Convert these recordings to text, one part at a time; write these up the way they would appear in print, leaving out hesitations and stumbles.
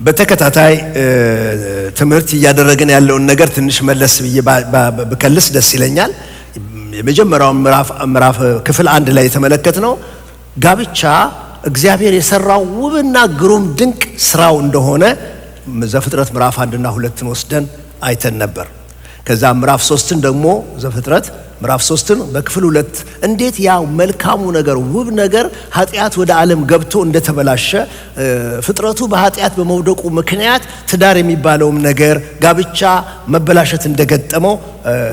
በተከታታይ ትምህርት እያደረግን ያለውን ነገር ትንሽ መለስ ብዬ በከልስ ደስ ይለኛል። የመጀመሪያው ምዕራፍ ክፍል 1 ላይ የተመለከትነው ጋብቻ እግዚአብሔር የሰራው ውብና ግሩም ድንቅ ስራው እንደሆነ ዘፍጥረት ምዕራፍ 1 እና 2ን ወስደን አይተን ነበር። ከዛ ምዕራፍ 3ን ደግሞ ዘፍጥረት ምዕራፍ 3ን በክፍል 2 እንዴት ያ መልካሙ ነገር ውብ ነገር ኃጢአት ወደ ዓለም ገብቶ እንደተበላሸ ፍጥረቱ በኃጢአት በመውደቁ ምክንያት ትዳር የሚባለውም ነገር ጋብቻ መበላሸት እንደገጠመው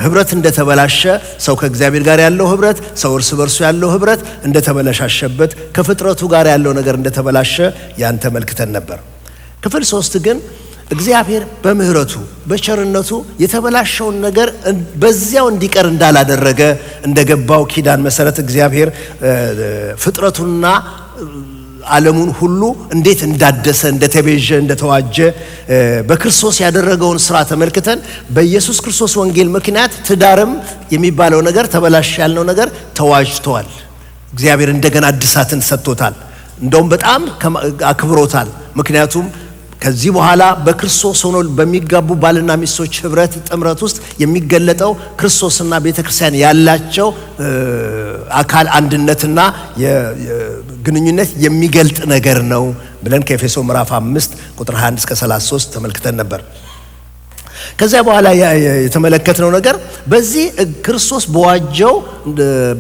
ህብረት እንደተበላሸ ሰው ከእግዚአብሔር ጋር ያለው ህብረት ሰው እርስ በርሱ ያለው ህብረት እንደተበላሸበት ከፍጥረቱ ጋር ያለው ነገር እንደተበላሸ ያን ተመልክተን ነበር። ክፍል 3 ግን እግዚአብሔር በምህረቱ በቸርነቱ የተበላሸውን ነገር በዚያው እንዲቀር እንዳላደረገ እንደገባው ኪዳን መሰረት እግዚአብሔር ፍጥረቱንና ዓለሙን ሁሉ እንዴት እንዳደሰ እንደተቤዠ እንደተዋጀ በክርስቶስ ያደረገውን ስራ ተመልክተን በኢየሱስ ክርስቶስ ወንጌል ምክንያት ትዳርም የሚባለው ነገር ተበላሽ ያልነው ነገር ተዋጅቷል። እግዚአብሔር እንደገና እድሳትን ሰጥቶታል። እንደውም በጣም አክብሮታል። ምክንያቱም ከዚህ በኋላ በክርስቶስ ሆኖ በሚጋቡ ባልና ሚስቶች ህብረት ጥምረት ውስጥ የሚገለጠው ክርስቶስና ቤተክርስቲያን ያላቸው አካል አንድነትና ግንኙነት የሚገልጥ ነገር ነው ብለን ከኤፌሶ ምዕራፍ 5 ቁጥር 21 እስከ 33 ተመልክተን ነበር። ከዛ በኋላ የተመለከትነው ነገር በዚህ ክርስቶስ በዋጀው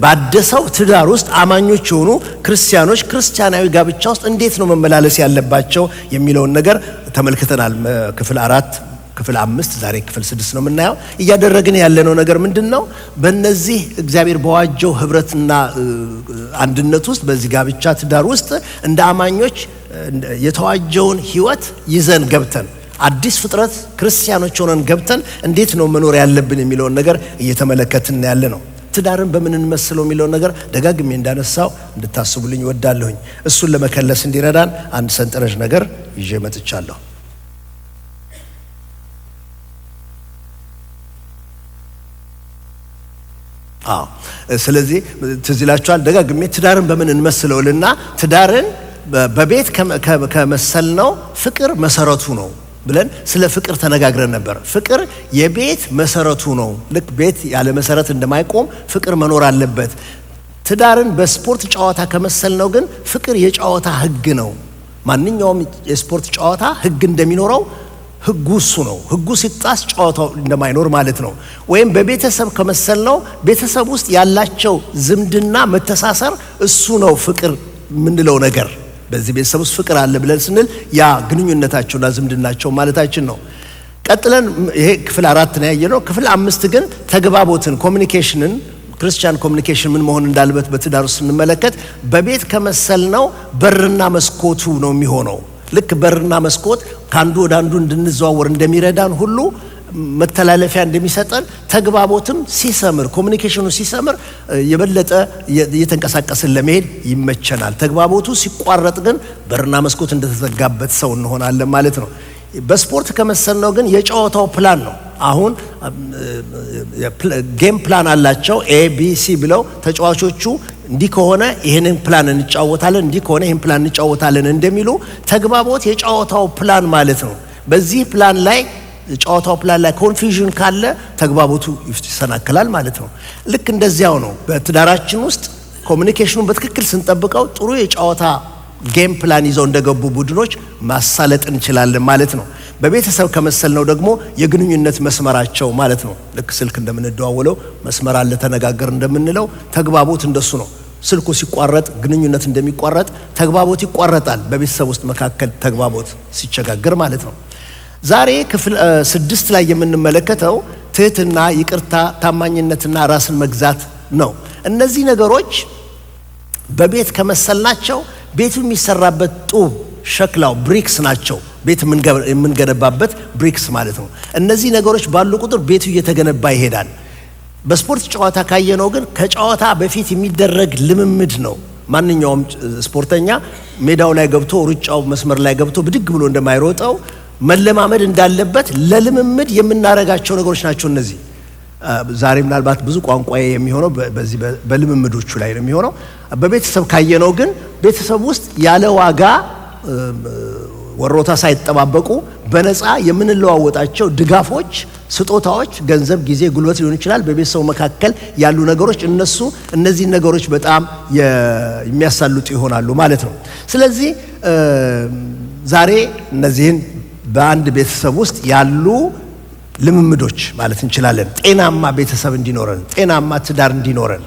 ባደሰው ትዳር ውስጥ አማኞች የሆኑ ክርስቲያኖች ክርስቲያናዊ ጋብቻ ውስጥ እንዴት ነው መመላለስ ያለባቸው የሚለውን ነገር ተመልክተናል። ክፍል 4 ክፍል 5 ዛሬ ክፍል 6 ነው የምናየው። እያደረግን ያለነው ነገር ምንድነው? በእነዚህ እግዚአብሔር በዋጀው ህብረትና አንድነት ውስጥ በዚህ ጋብቻ ትዳር ውስጥ እንደ አማኞች የተዋጀውን ህይወት ይዘን ገብተን አዲስ ፍጥረት ክርስቲያኖች ሆነን ገብተን እንዴት ነው መኖር ያለብን የሚለውን ነገር እየተመለከትን ያለ ነው። ትዳርን በምን እንመስለው የሚለውን ነገር ደጋግሜ እንዳነሳው እንድታስቡልኝ ወዳለሁኝ። እሱን ለመከለስ እንዲረዳን አንድ ሰንጠረዥ ነገር ይዤ መጥቻለሁ። ስለዚህ ትዝ ይላችኋል ደጋግሜ ትዳርን በምን እንመስለውልና ትዳርን በቤት ከመሰልነው ፍቅር መሰረቱ ነው ብለን ስለ ፍቅር ተነጋግረን ነበር። ፍቅር የቤት መሰረቱ ነው። ልክ ቤት ያለ መሰረት እንደማይቆም ፍቅር መኖር አለበት። ትዳርን በስፖርት ጨዋታ ከመሰልነው ግን ፍቅር የጨዋታ ህግ ነው። ማንኛውም የስፖርት ጨዋታ ህግ እንደሚኖረው ህጉ እሱ ነው። ህጉ ሲጣስ ጨዋታው እንደማይኖር ማለት ነው። ወይም በቤተሰብ ከመሰልነው ቤተሰብ ውስጥ ያላቸው ዝምድና መተሳሰር እሱ ነው ፍቅር ምንለው ነገር። በዚህ ቤተሰብ ውስጥ ፍቅር አለ ብለን ስንል ያ ግንኙነታቸውና ዝምድናቸው ማለታችን ነው። ቀጥለን ይሄ ክፍል 4 ነው ያየነው። ክፍል 5 ግን ተግባቦትን ኮሚኒኬሽንን ክርስቲያን ኮሚኒኬሽን ምን መሆን እንዳለበት በትዳር ውስጥ ስንመለከት በቤት ከመሰልነው በርና መስኮቱ ነው የሚሆነው። ልክ በርና መስኮት ካንዱ ወደ አንዱ እንድንዘዋወር እንደሚረዳን ሁሉ መተላለፊያ እንደሚሰጠን ተግባቦትም ሲሰምር ኮሚኒኬሽኑ ሲሰምር የበለጠ እየተንቀሳቀስን ለመሄድ ይመቸናል። ተግባቦቱ ሲቋረጥ ግን በርና መስኮት እንደተዘጋበት ሰው እንሆናለን ማለት ነው። በስፖርት ከመሰልነው ግን የጨዋታው ፕላን ነው። አሁን ጌም ፕላን አላቸው ABC ብለው ተጫዋቾቹ እንዲህ ከሆነ ይሄንን ፕላን እንጫወታለን፣ እንዲህ ከሆነ ይሄን ፕላን እንጫወታለን እንደሚሉ ተግባቦት የጨዋታው ፕላን ማለት ነው። በዚህ ፕላን ላይ ጨዋታው ፕላን ላይ ኮንፊውዥን ካለ ተግባቦቱ ይሰናከላል ማለት ነው። ልክ እንደዚያው ነው በትዳራችን ውስጥ ኮሚኒኬሽኑን በትክክል ስንጠብቀው ጥሩ የጨዋታ ጌም ፕላን ይዘው እንደገቡ ቡድኖች ማሳለጥ እንችላለን ማለት ነው። በቤተሰብ ከመሰልነው ደግሞ የግንኙነት መስመራቸው ማለት ነው። ልክ ስልክ እንደምንደዋወለው መስመር አለ ተነጋገር እንደምንለው ተግባቦት እንደሱ ነው። ስልኩ ሲቋረጥ ግንኙነት እንደሚቋረጥ ተግባቦት ይቋረጣል። በቤተሰብ ውስጥ መካከል ተግባቦት ሲቸጋገር ማለት ነው። ዛሬ ክፍል 6 ላይ የምንመለከተው ትህትና፣ ይቅርታ፣ ታማኝነትና ራስን መግዛት ነው። እነዚህ ነገሮች በቤት ከመሰልናቸው ቤቱ የሚሰራበት ጡብ ሸክላው ብሪክስ ናቸው። ቤት የምንገነባበት ብሪክስ ማለት ነው። እነዚህ ነገሮች ባሉ ቁጥር ቤቱ እየተገነባ ይሄዳል። በስፖርት ጨዋታ ካየነው ግን ከጨዋታ በፊት የሚደረግ ልምምድ ነው። ማንኛውም ስፖርተኛ ሜዳው ላይ ገብቶ ሩጫው መስመር ላይ ገብቶ ብድግ ብሎ እንደማይሮጠው መለማመድ እንዳለበት ለልምምድ የምናረጋቸው ነገሮች ናቸው እነዚህ። ዛሬ ምናልባት ብዙ ቋንቋዬ የሚሆነው በዚህ በልምምዶቹ ላይ ነው የሚሆነው። በቤተሰብ ካየነው ግን ቤተሰብ ውስጥ ያለ ዋጋ ወሮታ ሳይጠባበቁ በነፃ የምንለዋወጣቸው ድጋፎች፣ ስጦታዎች፣ ገንዘብ፣ ጊዜ፣ ጉልበት ሊሆን ይችላል። በቤተሰቡ መካከል ያሉ ነገሮች እነዚህ ነገሮች በጣም የሚያሳልጡ ይሆናሉ ማለት ነው። ስለዚህ ዛሬ እነዚህን በአንድ ቤተሰብ ውስጥ ያሉ ልምምዶች ማለት እንችላለን ጤናማ ቤተሰብ እንዲኖረን፣ ጤናማ ትዳር እንዲኖረን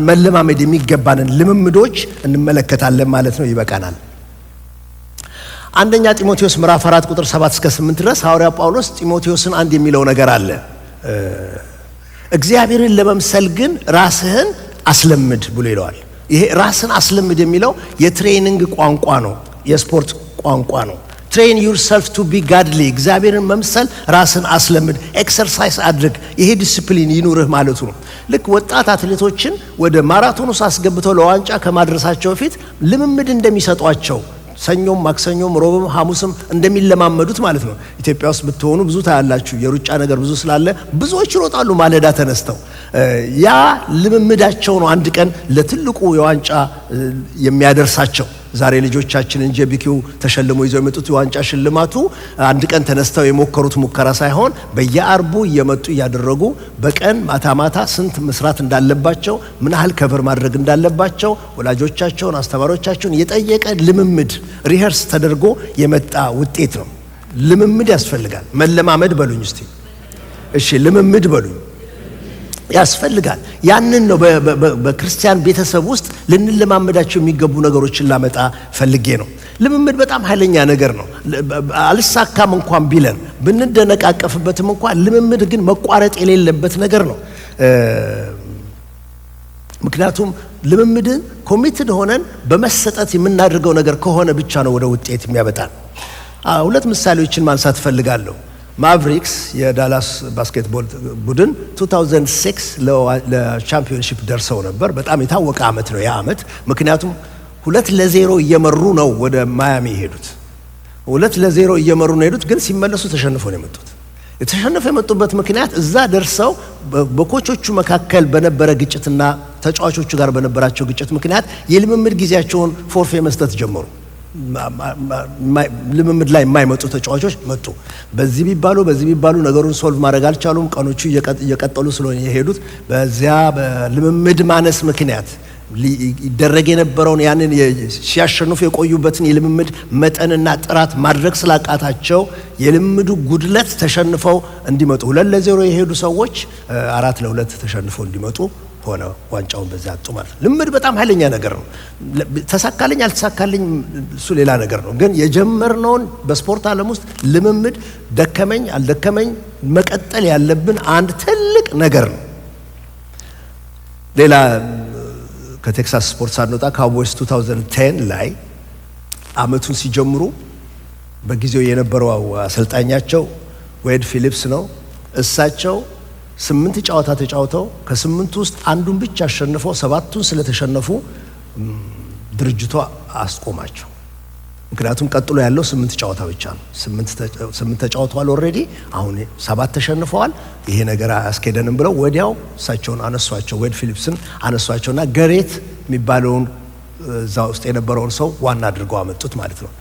መለማመድ የሚገባንን ልምምዶች እንመለከታለን ማለት ነው። ይበቃናል። አንደኛ ጢሞቴዎስ ምዕራፍ 4 ቁጥር 7 እስከ 8 ድረስ ሐዋርያ ጳውሎስ ጢሞቴዎስን አንድ የሚለው ነገር አለ። እግዚአብሔርን ለመምሰል ግን ራስህን አስለምድ ብሎ ይለዋል። ይሄ ራስን አስለምድ የሚለው የትሬኒንግ ቋንቋ ነው፣ የስፖርት ቋንቋ ነው። ትሬን ዩርሰልፍ ቱ ቢ ጋድሊ፣ እግዚአብሔርን መምሰል ራስን አስለምድ፣ ኤክሰርሳይዝ አድርግ፣ ይሄ ዲሲፕሊን ይኑርህ ማለቱ ነው። ልክ ወጣት አትሌቶችን ወደ ማራቶን ውስጥ አስገብተው ለዋንጫ ከማድረሳቸው በፊት ልምምድ እንደሚሰጧቸው ሰኞም፣ ማክሰኞም፣ ሮብም ሐሙስም እንደሚለማመዱት ማለት ነው። ኢትዮጵያ ውስጥ ብትሆኑ ብዙ ታያላችሁ። የሩጫ ነገር ብዙ ስላለ ብዙዎች ይሮጣሉ ማለዳ ተነስተው። ያ ልምምዳቸው ነው አንድ ቀን ለትልቁ የዋንጫ የሚያደርሳቸው። ዛሬ ልጆቻችንን ጄቢኪው ተሸልሞ ይዘው የመጡት የዋንጫ ሽልማቱ አንድ ቀን ተነስተው የሞከሩት ሙከራ ሳይሆን በየአርቡ እየመጡ እያደረጉ በቀን ማታ ማታ ስንት መስራት እንዳለባቸው፣ ምን ያህል ከቨር ማድረግ እንዳለባቸው ወላጆቻቸውን፣ አስተማሪዎቻቸውን የጠየቀ ልምምድ ሪኸርስ ተደርጎ የመጣ ውጤት ነው። ልምምድ ያስፈልጋል። መለማመድ በሉኝ እስቲ። እሺ ልምምድ በሉኝ ያስፈልጋል። ያንን ነው በክርስቲያን ቤተሰብ ውስጥ ልንለማመዳቸው የሚገቡ ነገሮችን ላመጣ ፈልጌ ነው። ልምምድ በጣም ኃይለኛ ነገር ነው። አልሳካም እንኳን ቢለን ብንደነቃቀፍበትም እንኳን ልምምድ ግን መቋረጥ የሌለበት ነገር ነው። ምክንያቱም ልምምድን ኮሚትድ ሆነን በመሰጠት የምናደርገው ነገር ከሆነ ብቻ ነው ወደ ውጤት የሚያመጣን። ሁለት ምሳሌዎችን ማንሳት ፈልጋለሁ። ማቭሪክስ የዳላስ ባስኬትቦል ቡድን 2006 ለቻምፒዮንሺፕ ደርሰው ነበር። በጣም የታወቀ ዓመት ነው ያ ዓመት። ምክንያቱም 2-0 እየመሩ ነው ወደ ማያሚ የሄዱት። 2-0 እየመሩ ነው የሄዱት፣ ግን ሲመለሱ ተሸንፈው ነው የመጡት። የተሸነፈው የመጡበት ምክንያት እዛ ደርሰው በኮቾቹ መካከል በነበረ ግጭትና ተጫዋቾቹ ጋር በነበራቸው ግጭት ምክንያት የልምምድ ጊዜያቸውን ፎርፌ መስጠት ጀመሩ። ልምምድ ላይ የማይመጡ ተጫዋቾች መጡ። በዚህ ቢባሉ ነገሩን ሶልቭ ማድረግ አልቻሉም። ቀኖቹ እየቀጠሉ ስለሆነ የሄዱት በዚያ በልምምድ ማነስ ምክንያት ይደረግ የነበረውን ያንን ሲያሸንፉ የቆዩበትን የልምምድ መጠንና ጥራት ማድረግ ስላቃታቸው የልምምዱ ጉድለት ተሸንፈው እንዲመጡ 2-0 የሄዱ ሰዎች 4-2 ተሸንፈው እንዲመጡ ሆነ። ዋንጫውን በዛ አጡ ማለት ነው። ልምምድ በጣም ኃይለኛ ነገር ነው። ተሳካልኝ አልተሳካልኝ እሱ ሌላ ነገር ነው። ግን የጀመርነውን በስፖርት ዓለም ውስጥ ልምምድ ደከመኝ አልደከመኝ መቀጠል ያለብን አንድ ትልቅ ነገር ነው። ሌላ ከቴክሳስ ስፖርት ሳንወጣ ካውቦይስ 2010 ላይ አመቱን ሲጀምሩ በጊዜው የነበረው አሰልጣኛቸው ዌድ ፊሊፕስ ነው። እሳቸው 8 ጨዋታ ተጫውተው ከ8 ውስጥ አንዱን ብቻ አሸንፈው 7ቱን ስለተሸነፉ ድርጅቱ አስቆማቸው። ምክንያቱም ቀጥሎ ያለው 8 ጨዋታ ብቻ ነው። 8 ተጫውተዋል ኦልሬዲ፣ አሁን 7 ተሸንፈዋል። ይሄ ነገር አያስኬደንም ብለው ወዲያው እሳቸውን አነሷቸው፣ ዌድ ፊሊፕስን አነሷቸውና ገሬት የሚባለውን እዛ ውስጥ የነበረውን ሰው ዋና አድርገው አመጡት ማለት ነው።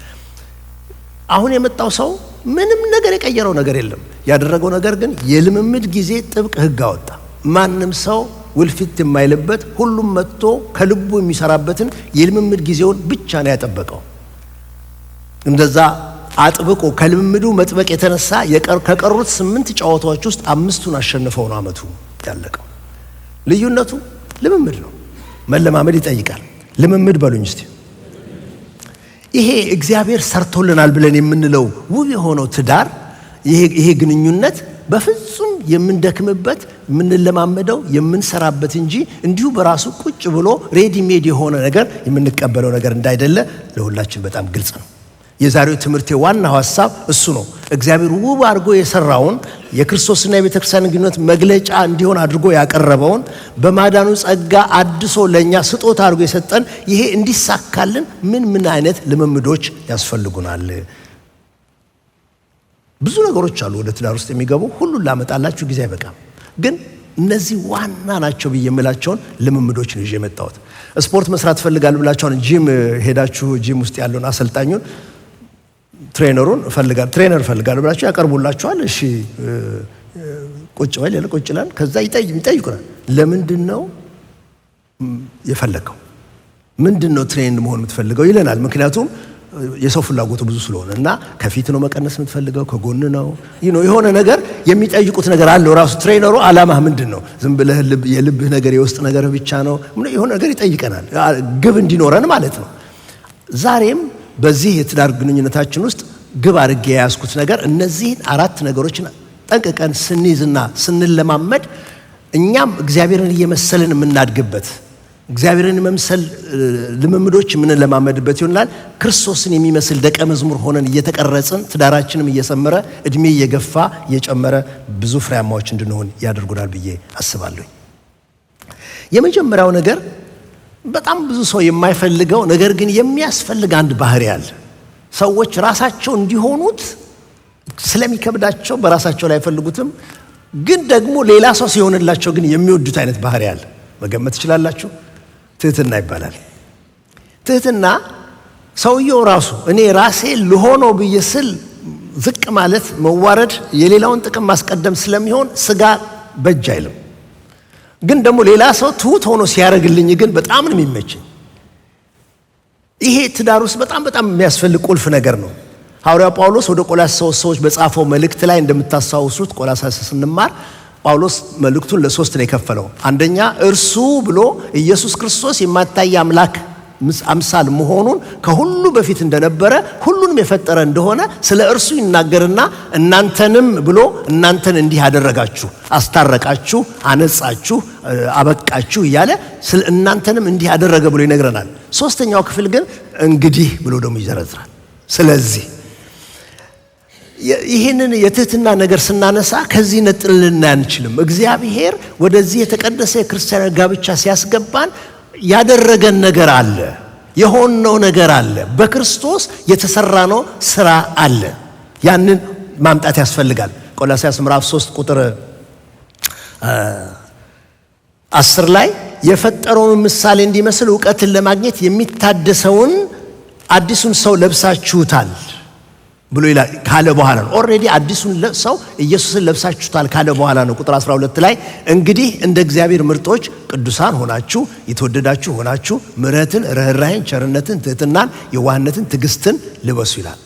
አሁን የመጣው ሰው ምንም ነገር የቀየረው ነገር የለም። ያደረገው ነገር ግን የልምምድ ጊዜ ጥብቅ ሕግ አወጣ። ማንም ሰው ውልፊት የማይልበት ሁሉም መጥቶ ከልቡ የሚሰራበትን የልምምድ ጊዜውን ብቻ ነው ያጠበቀው። እንደዛ አጥብቆ ከልምምዱ መጥበቅ የተነሳ ከቀሩት 8 ጨዋታዎች ውስጥ 5ቱን አሸንፈው ነው አመቱ ያለቀው። ልዩነቱ ልምምድ ነው። መለማመድ ይጠይቃል። ልምምድ በሉኝ እስቲ። ይሄ እግዚአብሔር ሰርቶልናል ብለን የምንለው ውብ የሆነው ትዳር፣ ይሄ ግንኙነት በፍጹም የምንደክምበት የምንለማመደው የምንሰራበት እንጂ እንዲሁ በራሱ ቁጭ ብሎ ሬዲ ሜድ የሆነ ነገር የምንቀበለው ነገር እንዳይደለ ለሁላችን በጣም ግልጽ ነው። የዛሬው ትምህርቴ ዋናው ሐሳብ እሱ ነው። እግዚአብሔር ውብ አድርጎ የሰራውን የክርስቶስና የቤተክርስቲያን ግንኙነት መግለጫ እንዲሆን አድርጎ ያቀረበውን በማዳኑ ጸጋ አድሶ ለኛ ስጦታ አድርጎ የሰጠን ይሄ እንዲሳካልን ምን አይነት ልምምዶች ያስፈልጉናል? ብዙ ነገሮች አሉ ወደ ትዳር ውስጥ የሚገቡ። ሁሉን ላመጣላችሁ ጊዜ አይበቃም። ግን እነዚህ ዋና ናቸው ብዬ የምላቸውን ልምምዶች ነው ይዤ የመጣሁት። ስፖርት መስራት ፈልጋለሁ ብላችሁ ጂም ሄዳችሁ ጂም ውስጥ ያለውን አሰልጣኙን ትሬነር እፈልጋለሁ ብላችሁ ያቀርቡላችኋል። እሺ ቁጭ በል ቁጭ ይላል። ከዛ ይጠይቁናል። ለምንድን ነው የፈለገው? ምንድን ነው ትሬንድ መሆን የምትፈልገው ይለናል። ምክንያቱም የሰው ፍላጎቱ ብዙ ስለሆነ እና ከፊት ነው መቀነስ የምትፈልገው ከጎን ነው የሆነ ነገር የሚጠይቁት ነገር አለው። ራሱ ትሬነሩ ዓላማህ ምንድን ነው? ዝም ብለህ የልብህ ነገር የውስጥ ነገር ብቻ ነው? የሆነ ነገር ይጠይቀናል፣ ግብ እንዲኖረን ማለት ነው። ዛሬም በዚህ የትዳር ግንኙነታችን ውስጥ ግብ አድርጌ የያዝኩት ነገር እነዚህን 4 ነገሮችን ጠንቅቀን ስንይዝና ስንለማመድ እኛም እግዚአብሔርን እየመሰልን የምናድግበት እግዚአብሔርን መምሰል ልምምዶች የምንለማመድበት ይሆናል። ክርስቶስን የሚመስል ደቀ መዝሙር ሆነን እየተቀረጽን ትዳራችንም እየሰመረ እድሜ እየገፋ እየጨመረ ብዙ ፍሬያማዎች እንድንሆን ያደርጉናል ብዬ አስባለሁ። የመጀመሪያው ነገር በጣም ብዙ ሰው የማይፈልገው ነገር ግን የሚያስፈልግ አንድ ባህሪ አለ። ሰዎች ራሳቸው እንዲሆኑት ስለሚከብዳቸው በራሳቸው ላይ አይፈልጉትም፣ ግን ደግሞ ሌላ ሰው ሲሆንላቸው ግን የሚወዱት አይነት ባህሪ አለ። መገመት ትችላላችሁ? ትህትና ይባላል። ትህትና ሰውየው ራሱ እኔ ራሴ ልሆነው ብዬ ስል ዝቅ ማለት መዋረድ፣ የሌላውን ጥቅም ማስቀደም ስለሚሆን ስጋ በጅ አይልም። ግን ደግሞ ሌላ ሰው ትሁት ሆኖ ሲያደርግልኝ ግን በጣም ነው የሚመቸኝ። ይሄ ትዳር ውስጥ በጣም የሚያስፈልግ ቁልፍ ነገር ነው። ሐዋርያው ጳውሎስ ወደ ቆላስይስ ሰዎች በጻፈው መልእክት ላይ እንደምታስታውሱት ቆላስይስ ስንማር ጳውሎስ መልእክቱን ለ3 ነው የከፈለው። አንደኛ እርሱ ብሎ ኢየሱስ ክርስቶስ የማይታይ አምላክ አምሳል መሆኑን ከሁሉ በፊት እንደነበረ ሁሉንም የፈጠረ እንደሆነ ስለ እርሱ ይናገርና እናንተንም ብሎ እናንተን እንዲህ አደረጋችሁ፣ አስታረቃችሁ፣ አነጻችሁ፣ አበቃችሁ እያለ ስለ እናንተንም እንዲህ አደረገ ብሎ ይነግረናል። 3ኛው ክፍል ግን እንግዲህ ብሎ ደግሞ ይዘረዝራል። ስለዚህ ይህንን የትህትና ነገር ስናነሳ ከዚህ ነጥለን አንችልም። እግዚአብሔር ወደዚህ የተቀደሰ የክርስቲያን ጋብቻ ሲያስገባን ያደረገን ነገር አለ፣ የሆነው ነገር አለ፣ በክርስቶስ የተሰራነው ስራ አለ። ያንን ማምጣት ያስፈልጋል። ቆላስይስ ምዕራፍ 3 ቁጥር 10 ላይ የፈጠረውን ምሳሌ እንዲመስል ዕውቀትን ለማግኘት የሚታደሰውን አዲሱን ሰው ለብሳችሁታል ብሎ ይላል ካለ በኋላ ነው። ኦሬዲ አዲሱን ሰው ኢየሱስን ለብሳችሁታል ካለ በኋላ ነው። ቁጥር 12 ላይ እንግዲህ እንደ እግዚአብሔር ምርጦች ቅዱሳን ሆናችሁ የተወደዳችሁ ሆናችሁ ምሕረትን፣ ርኅራኄን፣ ቸርነትን፣ ትህትናን፣ የዋህነትን፣ ትዕግስትን ልበሱ ይላል።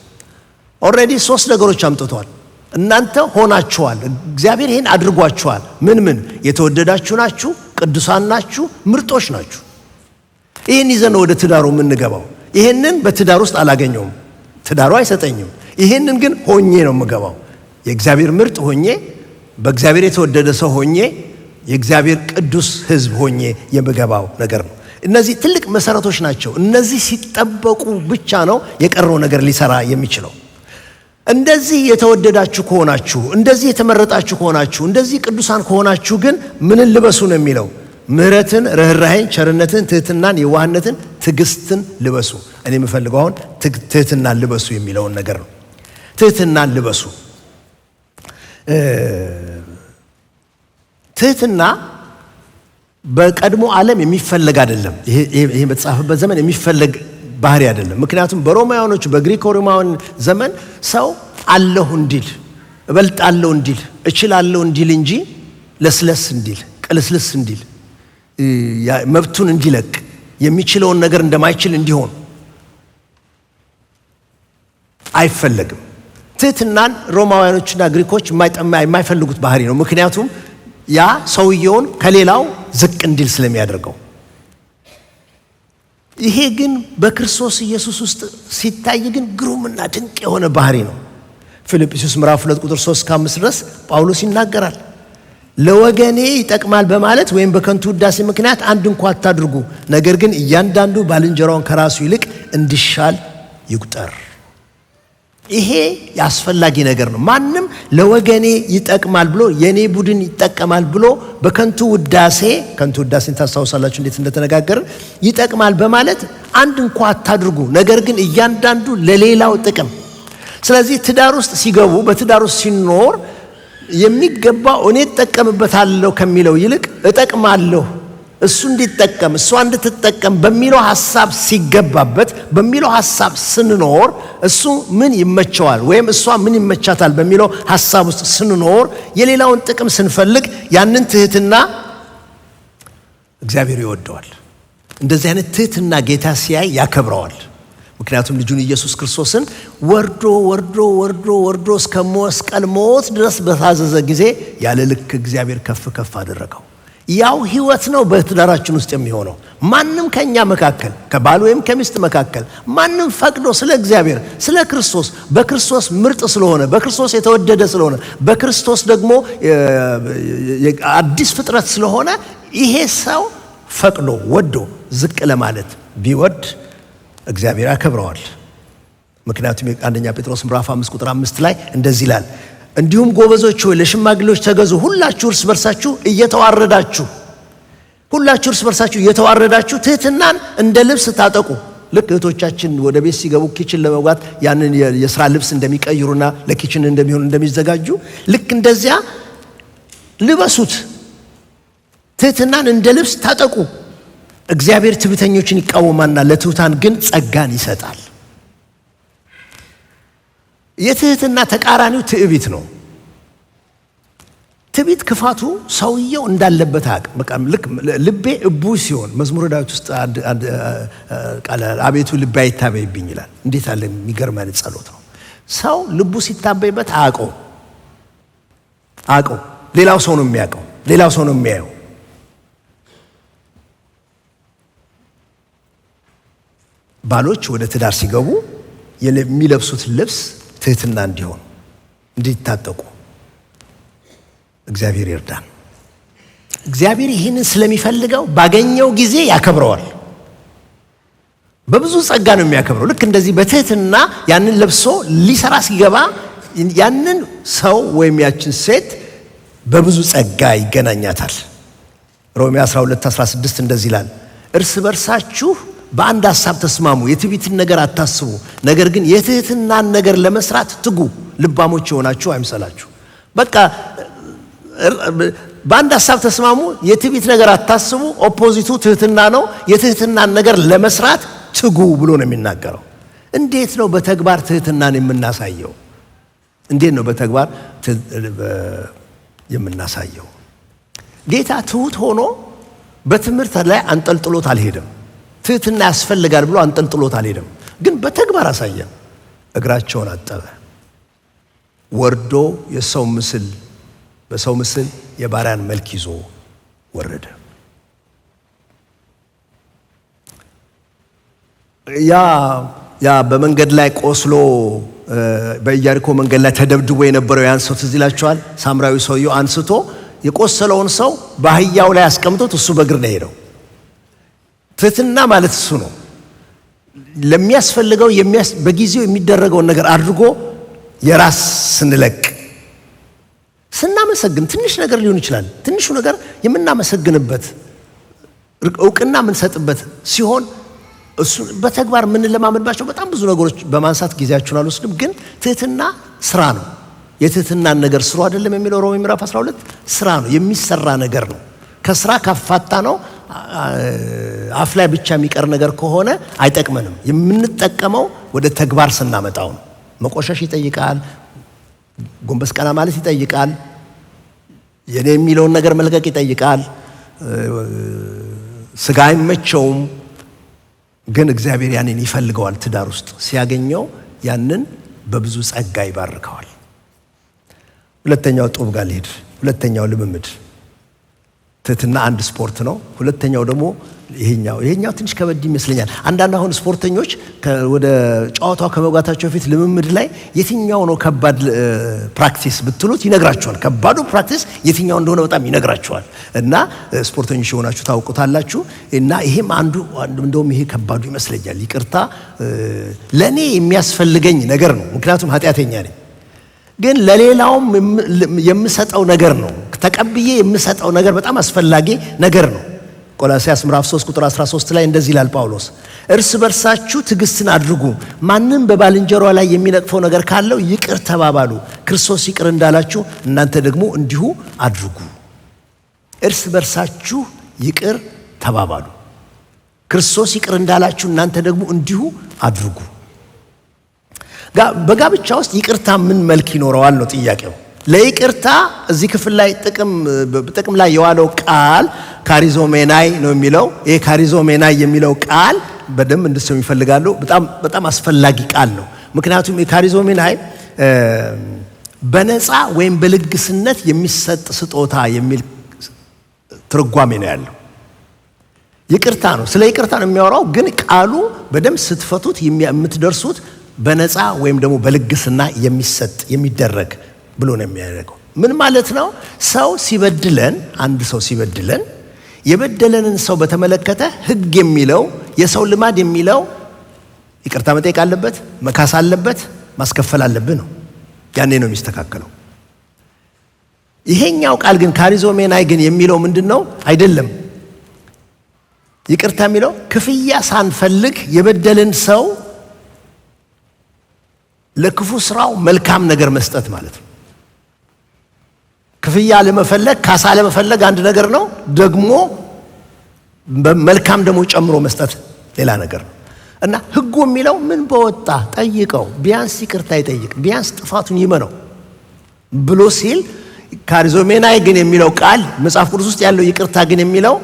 ኦሬዲ 3 ነገሮች አምጥቷል። እናንተ ሆናችኋል፣ እግዚአብሔር ይሄን አድርጓችኋል። ምን የተወደዳችሁ ናችሁ፣ ቅዱሳን ናችሁ፣ ምርጦች ናችሁ። ይሄን ይዘን ወደ ትዳሩ የምንገባው። ይሄንን በትዳር ውስጥ አላገኘውም፣ ትዳሩ አይሰጠኝም። ይሄንን ግን ሆኜ ነው የምገባው። የእግዚአብሔር ምርጥ ሆኜ፣ በእግዚአብሔር የተወደደ ሰው ሆኜ፣ የእግዚአብሔር ቅዱስ ሕዝብ ሆኜ የምገባው ነገር ነው። እነዚህ ትልቅ መሰረቶች ናቸው። እነዚህ ሲጠበቁ ብቻ ነው የቀረው ነገር ሊሰራ የሚችለው። እንደዚህ የተወደዳችሁ ከሆናችሁ፣ እንደዚህ የተመረጣችሁ ከሆናችሁ፣ እንደዚህ ቅዱሳን ከሆናችሁ ግን ምንን ልበሱ ነው የሚለው? ምሕረትን፣ ርኅራኄን፣ ቸርነትን፣ ትህትናን፣ የዋህነትን፣ ትዕግስትን ልበሱ። እኔ የምፈልገው አሁን ትህትናን ልበሱ የሚለውን ነገር ነው። ትህትናን ልበሱ። ትህትና በቀድሞ ዓለም የሚፈለግ አይደለም። ይሄ በተጻፈበት ዘመን የሚፈለግ ባህሪ አይደለም። ምክንያቱም በሮማውያኖቹ በግሪክ ሮማውያን ዘመን ሰው አለሁ እንዲል፣ እበልጣለሁ እንዲል፣ እችላለሁ እንዲል እንጂ ለስለስ እንዲል፣ ቅልስልስ እንዲል፣ መብቱን እንዲለቅ፣ የሚችለውን ነገር እንደማይችል እንዲሆን አይፈለግም። ትህትናን ሮማውያኖችና ግሪኮች የማይፈልጉት ባህሪ ነው። ምክንያቱም ያ ሰውየውን ከሌላው ዝቅ እንዲል ስለሚያደርገው። ይሄ ግን በክርስቶስ ኢየሱስ ውስጥ ሲታይ ግን ግሩምና ድንቅ የሆነ ባህሪ ነው። ፊልጵስዩስ ምዕራፍ 2 ቁጥር 3-5 ድረስ ጳውሎስ ይናገራል። ለወገኔ ይጠቅማል በማለት ወይም በከንቱ ውዳሴ ምክንያት አንድ እንኳ አታድርጉ፣ ነገር ግን እያንዳንዱ ባልንጀራውን ከራሱ ይልቅ እንዲሻል ይቁጠር። ይሄ ያስፈላጊ ነገር ነው። ማንም ለወገኔ ይጠቅማል ብሎ የኔ ቡድን ይጠቀማል ብሎ በከንቱ ውዳሴን ታስታውሳላችሁ እንዴት እንደተነጋገርን፣ ይጠቅማል በማለት አንድ እንኳ አታድርጉ፣ ነገር ግን እያንዳንዱ ለሌላው ጥቅም። ስለዚህ ትዳር ውስጥ ሲገቡ፣ በትዳር ውስጥ ሲኖር የሚገባው እኔ እጠቀምበታለሁ ከሚለው ይልቅ እጠቅማለሁ፣ እሱ እንዲጠቀም እሷ እንድትጠቀም በሚለው ሐሳብ ሲገባበት በሚለው ሐሳብ ስንኖር እሱ ምን ይመቸዋል ወይም እሷ ምን ይመቻታል በሚለው ሐሳብ ውስጥ ስንኖር የሌላውን ጥቅም ስንፈልግ ያንን ትህትና እግዚአብሔር ይወደዋል። እንደዚህ አይነት ትህትና ጌታ ሲያይ ያከብረዋል። ምክንያቱም ልጁን ኢየሱስ ክርስቶስን ወርዶ እስከ መስቀል ሞት ድረስ በታዘዘ ጊዜ ያለ ልክ እግዚአብሔር ከፍ ከፍ አደረገው። ያው ህይወት ነው በትዳራችን ውስጥ የሚሆነው። ማንም ከኛ መካከል ከባል ወይም ከሚስት መካከል ማንም ፈቅዶ ስለ እግዚአብሔር ስለ ክርስቶስ በክርስቶስ ምርጥ ስለሆነ በክርስቶስ የተወደደ ስለሆነ በክርስቶስ ደግሞ አዲስ ፍጥረት ስለሆነ ይሄ ሰው ፈቅዶ ወዶ ዝቅ ለማለት ቢወድ እግዚአብሔር ያከብረዋል። ምክንያቱም አንደኛ ጴጥሮስ ምዕራፍ 5 ቁጥር 5 ላይ እንደዚህ ይላል፣ እንዲሁም ጎበዞች ሆይ ለሽማግሌዎች ተገዙ፣ ሁላችሁ እርስ በርሳችሁ እየተዋረዳችሁ ትህትናን እንደ ልብስ ታጠቁ። ልክ እህቶቻችን ወደ ቤት ሲገቡ ኪችን ለመግባት ያንን የሥራ ልብስ እንደሚቀይሩና ለኪችን እንደሚሆኑ እንደሚዘጋጁ ልክ እንደዚያ ልበሱት። ትህትናን እንደ ልብስ ታጠቁ። እግዚአብሔር ትዕቢተኞችን ይቃወማልና ለትሑታን ግን ጸጋን ይሰጣል። የትህትና ተቃራኒው ትዕቢት ነው። ትዕቢት ክፋቱ ሰውየው እንዳለበት አያውቅም። በቃ ልክ ልቤ እቡይ ሲሆን መዝሙረ ዳዊት ውስጥ ቃል አቤቱ ልቤ አይታበይብኝ ይላል። እንዴት አለ የሚገርም አይነት ጸሎት ነው። ሰው ልቡ ሲታበይበት አያውቀው። ሌላው ሰው ነው የሚያውቀው፣ ሌላው ሰው ነው የሚያየው። ባሎች ወደ ትዳር ሲገቡ የሚለብሱት ልብስ ትህትና እንዲሆን እንዲታጠቁ እግዚአብሔር ይርዳን። እግዚአብሔር ይህንን ስለሚፈልገው ባገኘው ጊዜ ያከብረዋል። በብዙ ጸጋ ነው የሚያከብረው። ልክ እንደዚህ በትህትና ያንን ለብሶ ሊሰራ ሲገባ ያንን ሰው ወይም ያችን ሴት በብዙ ጸጋ ይገናኛታል። ሮሜ 12:16 እንደዚህ ይላል፣ እርስ በርሳችሁ በአንድ ሐሳብ ተስማሙ፣ የትዕቢትን ነገር አታስቡ፣ ነገር ግን የትህትናን ነገር ለመስራት ትጉ፣ ልባሞች የሆናችሁ አይምሰላችሁ። በቃ በአንድ ሐሳብ ተስማሙ፣ የትዕቢት ነገር አታስቡ። ኦፖዚቱ ትህትና ነው። የትህትናን ነገር ለመስራት ትጉ ብሎ ነው የሚናገረው። እንዴት ነው በተግባር ትህትናን የምናሳየው? እንዴት ነው በተግባር የምናሳየው? ጌታ ትሁት ሆኖ በትምህርት ላይ አንጠልጥሎት አልሄደም። ትህትና ያስፈልጋል ብሎ አንጠልጥሎት አልሄደም። ግን በተግባር አሳየን። እግራቸውን አጠበ፣ ወርዶ በሰው ምስል የባሪያን መልክ ይዞ ወረደ። ያ በመንገድ ላይ ቆስሎ በኢያሪኮ መንገድ ላይ ተደብድቦ የነበረው ያን ሰው ትዝ ይላችኋል። ሳምራዊ ሰውየው አንስቶ የቆሰለውን ሰው በአህያው ላይ አስቀምጦት እሱ በእግር ነው ሄደው። ትህትና ማለት እሱ ነው። ለሚያስፈልገው በጊዜው የሚደረገውን ነገር አድርጎ የራስ ስንለቅ ስናመሰግን ትንሽ ነገር ሊሆን ይችላል። ትንሹ ነገር የምናመሰግንበት እውቅና የምንሰጥበት ሲሆን እሱ በተግባር የምንለማመድባቸው በጣም ብዙ ነገሮች በማንሳት ጊዜያችሁን አልወስድም። ግን ትህትና ስራ ነው። የትህትናን ነገር ስሩ አይደለም የሚለው ሮሜ ምዕራፍ 12 ስራ ነው፣ የሚሰራ ነገር ነው። ከስራ ካፋታ ነው አፍ ላይ ብቻ የሚቀር ነገር ከሆነ አይጠቅመንም። የምንጠቀመው ወደ ተግባር ስናመጣው ነው። መቆሸሽ ይጠይቃል፣ ጎንበስ ቀና ማለት ይጠይቃል፣ የኔ የሚለውን ነገር መልቀቅ ይጠይቃል። ስጋ አይመቸውም፣ ግን እግዚአብሔር ያንን ይፈልገዋል። ትዳር ውስጥ ሲያገኘው ያንን በብዙ ጸጋ ይባርከዋል። ሁለተኛው ጡብ ጋር ልሄድ። ሁለተኛው ልምምድ ትህትና አንድ ስፖርት ነው። ሁለተኛው ደግሞ ይሄኛው ትንሽ ከበድ ይመስለኛል። አንዳንድ አሁን ስፖርተኞች ወደ ጨዋታው ከመግባታቸው በፊት ልምምድ ላይ የትኛው ነው ከባድ ፕራክቲስ ብትሉት ይነግራቸዋል። ከባዱ ፕራክቲስ የትኛው እንደሆነ በጣም ይነግራቸዋል። እና ስፖርተኞች የሆናችሁ ታውቁታላችሁ። እና ይሄም አንዱ እንደውም ይሄ ከባዱ ይመስለኛል። ይቅርታ ለኔ የሚያስፈልገኝ ነገር ነው፣ ምክንያቱም ኃጢአተኛ ነኝ። ግን ለሌላውም የምሰጠው ነገር ነው። ተቀብዬ የምሰጠው ነገር በጣም አስፈላጊ ነገር ነው። ቆላስይስ ምዕራፍ 3 ቁጥር 13 ላይ እንደዚህ ይላል ጳውሎስ፣ እርስ በርሳችሁ ትዕግስትን አድርጉ፣ ማንም በባልንጀሯ ላይ የሚነቅፈው ነገር ካለው ይቅር ተባባሉ፣ ክርስቶስ ይቅር እንዳላችሁ እናንተ ደግሞ እንዲሁ አድርጉ። እርስ በርሳችሁ ይቅር ተባባሉ። ክርስቶስ ይቅር እንዳላችሁ እናንተ ደግሞ እንዲሁ አድርጉ። በጋብቻ ውስጥ ይቅርታ ምን መልክ ይኖረዋል ነው ጥያቄው። ለይቅርታ እዚህ ክፍል ላይ ጥቅም ላይ የዋለው ቃል ካሪዞሜናይ ነው የሚለው። ይሄ ካሪዞሜናይ የሚለው ቃል በደንብ እንድትሰሙ ይፈልጋሉ። በጣም አስፈላጊ ቃል ነው። ምክንያቱም የካሪዞሜናይ በነፃ ወይም በልግስነት የሚሰጥ ስጦታ የሚል ትርጓሜ ነው ያለው። ይቅርታ ነው፣ ስለ ይቅርታ ነው የሚያወራው። ግን ቃሉ በደንብ ስትፈቱት የምትደርሱት በነፃ ወይም ደግሞ በልግስና የሚሰጥ የሚደረግ ብሎ ነው የሚያደርገው። ምን ማለት ነው? ሰው ሲበድለን፣ አንድ ሰው ሲበድለን የበደለንን ሰው በተመለከተ ሕግ የሚለው የሰው ልማድ የሚለው ይቅርታ መጠየቅ አለበት፣ መካስ አለበት፣ ማስከፈል አለብህ ነው። ያኔ ነው የሚስተካከለው። ይሄኛው ቃል ግን ካሪዞሜናይ ግን የሚለው ምንድን ነው? አይደለም። ይቅርታ የሚለው ክፍያ ሳንፈልግ የበደልን ሰው ለክፉ ስራው መልካም ነገር መስጠት ማለት ነው። ክፍያ ለመፈለግ ካሳ ለመፈለግ አንድ ነገር ነው። ደግሞ መልካም ደግሞ ጨምሮ መስጠት ሌላ ነገር ነው። እና ሕጉ የሚለው ምን በወጣ ጠይቀው፣ ቢያንስ ይቅርታ ይጠይቅ፣ ቢያንስ ጥፋቱን ይመነው ብሎ ሲል፣ ካሪዞሜናይ ግን የሚለው ቃል መጽሐፍ ቅዱስ ውስጥ ያለው ይቅርታ ግን የሚለው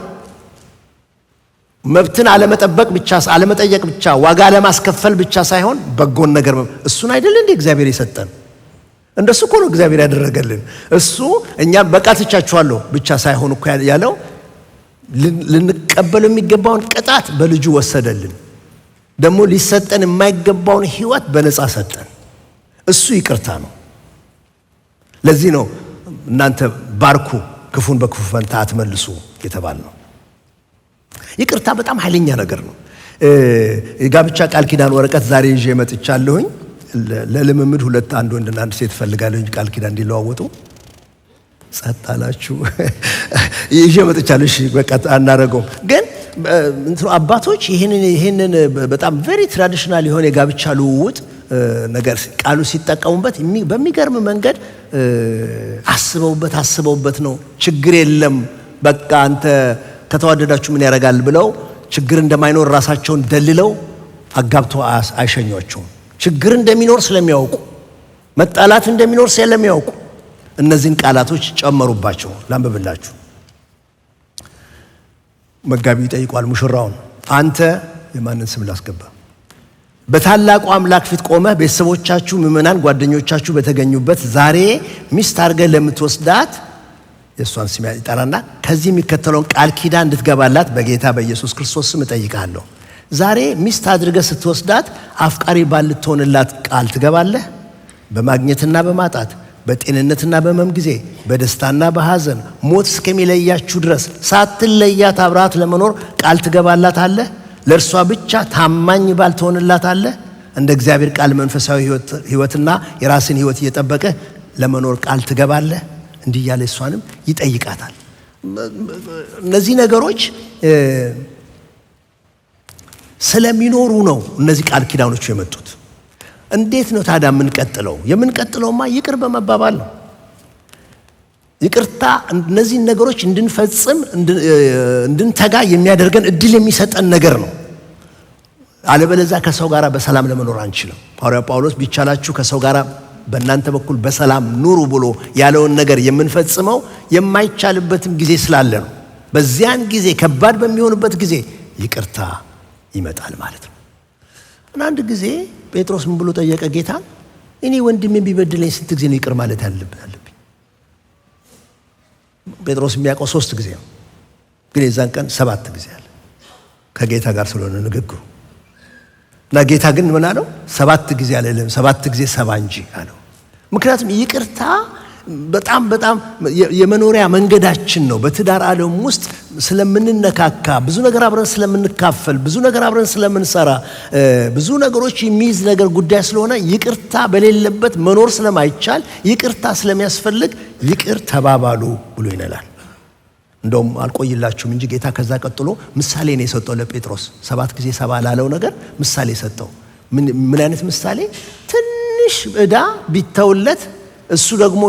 መብትን አለመጠበቅ ብቻ አለመጠየቅ ብቻ ዋጋ ለማስከፈል ብቻ ሳይሆን በጎን ነገር እሱን አይደል እንዴ እግዚአብሔር የሰጠን? እንደሱ እኮ ነው እግዚአብሔር ያደረገልን። እሱ እኛ በቃ ትቻችኋለሁ ብቻ ሳይሆን እኮ ያለው ልንቀበለው የሚገባውን ቅጣት በልጁ ወሰደልን። ደግሞ ሊሰጠን የማይገባውን ሕይወት በነፃ ሰጠን። እሱ ይቅርታ ነው። ለዚህ ነው እናንተ ባርኩ፣ ክፉን በክፉ ፈንታ አትመልሱ የተባል ነው። ይቅርታ በጣም ኃይለኛ ነገር ነው። የጋብቻ ቃል ኪዳን ወረቀት ዛሬ ይዤ መጥቻለሁኝ። ለልምምድ ሁለት አንድ ወንድና አንድ ሴት ፈልጋለሁ ቃል ኪዳን እንዲለዋወጡ። ጸጥ አላችሁ? ይዤ መጥቻለሁ። እሺ በቃ አናረገው። ግን አባቶች ይሄንን በጣም ቬሪ ትራዲሽናል የሆነ የጋብቻ ልውውጥ ነገር ቃሉ ሲጠቀሙበት በሚገርም መንገድ አስበውበት ነው። ችግር የለም በቃ አንተ ከተዋደዳችሁ ምን ያደርጋል ብለው ችግር እንደማይኖር ራሳቸውን ደልለው አጋብተው አይሸኟቸውም። ችግር እንደሚኖር ስለሚያውቁ፣ መጣላት እንደሚኖር ስለሚያውቁ እነዚህን ቃላቶች ጨመሩባቸው። ላንብብላችሁ። መጋቢው ይጠይቋል ሙሽራውን፣ አንተ የማንን ስም ላስገባ? በታላቁ አምላክ ፊት ቆመህ ቤተሰቦቻችሁ፣ ምዕመናን፣ ጓደኞቻችሁ በተገኙበት ዛሬ ሚስት አድርገህ ለምትወስዳት የእሷን ስም ይጠራና ከዚህ የሚከተለውን ቃል ኪዳን እንድትገባላት በጌታ በኢየሱስ ክርስቶስ ስም እጠይቃለሁ። ዛሬ ሚስት አድርገህ ስትወስዳት አፍቃሪ ባል ልትሆንላት ቃል ትገባለህ? በማግኘትና በማጣት፣ በጤንነትና በሕመም ጊዜ፣ በደስታና በሐዘን፣ ሞት እስከሚለያችሁ ድረስ ሳትለያት አብራት ለመኖር ቃል ትገባላት አለ? ለእርሷ ብቻ ታማኝ ባል ትሆንላት አለ? እንደ እግዚአብሔር ቃል መንፈሳዊ ሕይወትና የራስን ሕይወት እየጠበቀ ለመኖር ቃል ትገባለህ? እንዲህ እያለ እሷንም ይጠይቃታል። እነዚህ ነገሮች ስለሚኖሩ ነው እነዚህ ቃል ኪዳኖቹ የመጡት። እንዴት ነው ታዲያ የምንቀጥለው? የምንቀጥለውማ ይቅር በመባባል ነው። ይቅርታ እነዚህን ነገሮች እንድንፈጽም እንድንተጋ የሚያደርገን እድል የሚሰጠን ነገር ነው። አለበለዚያ ከሰው ጋር በሰላም ለመኖር አንችልም። ሐዋርያው ጳውሎስ ቢቻላችሁ ከሰው ጋር በእናንተ በኩል በሰላም ኑሩ ብሎ ያለውን ነገር የምንፈጽመው የማይቻልበትም ጊዜ ስላለ ነው። በዚያን ጊዜ ከባድ በሚሆንበት ጊዜ ይቅርታ ይመጣል ማለት ነው። እና አንድ ጊዜ ጴጥሮስ ምን ብሎ ጠየቀ ጌታን? እኔ ወንድሜ ቢበድለኝ ስንት ጊዜ ነው ይቅር ማለት አለብኝ? ጴጥሮስ የሚያውቀው 3 ጊዜ ነው፣ ግን የዛን ቀን 7 ጊዜ አለ ከጌታ ጋር ስለሆነ ንግግሩ። እና ጌታ ግን ምን አለው? 7 ጊዜ አለለም፣ 7 ጊዜ 70 እንጂ አለው። ምክንያቱም ይቅርታ በጣም የመኖሪያ መንገዳችን ነው። በትዳር ዓለም ውስጥ ስለምንነካካ፣ ብዙ ነገር አብረን ስለምንካፈል፣ ብዙ ነገር አብረን ስለምንሰራ፣ ብዙ ነገሮች የሚይዝ ነገር ጉዳይ ስለሆነ ይቅርታ በሌለበት መኖር ስለማይቻል ይቅርታ ስለሚያስፈልግ ይቅር ተባባሉ ብሎ ይነላል። እንደውም አልቆይላችሁም እንጂ ጌታ ከዛ ቀጥሎ ምሳሌ ነው የሰጠው ለጴጥሮስ። 7 ጊዜ 70 ላለው ነገር ምሳሌ ሰጠው። ምን አይነት ምሳሌ? ትንሽ ዕዳ ቢተውለት እሱ ደግሞ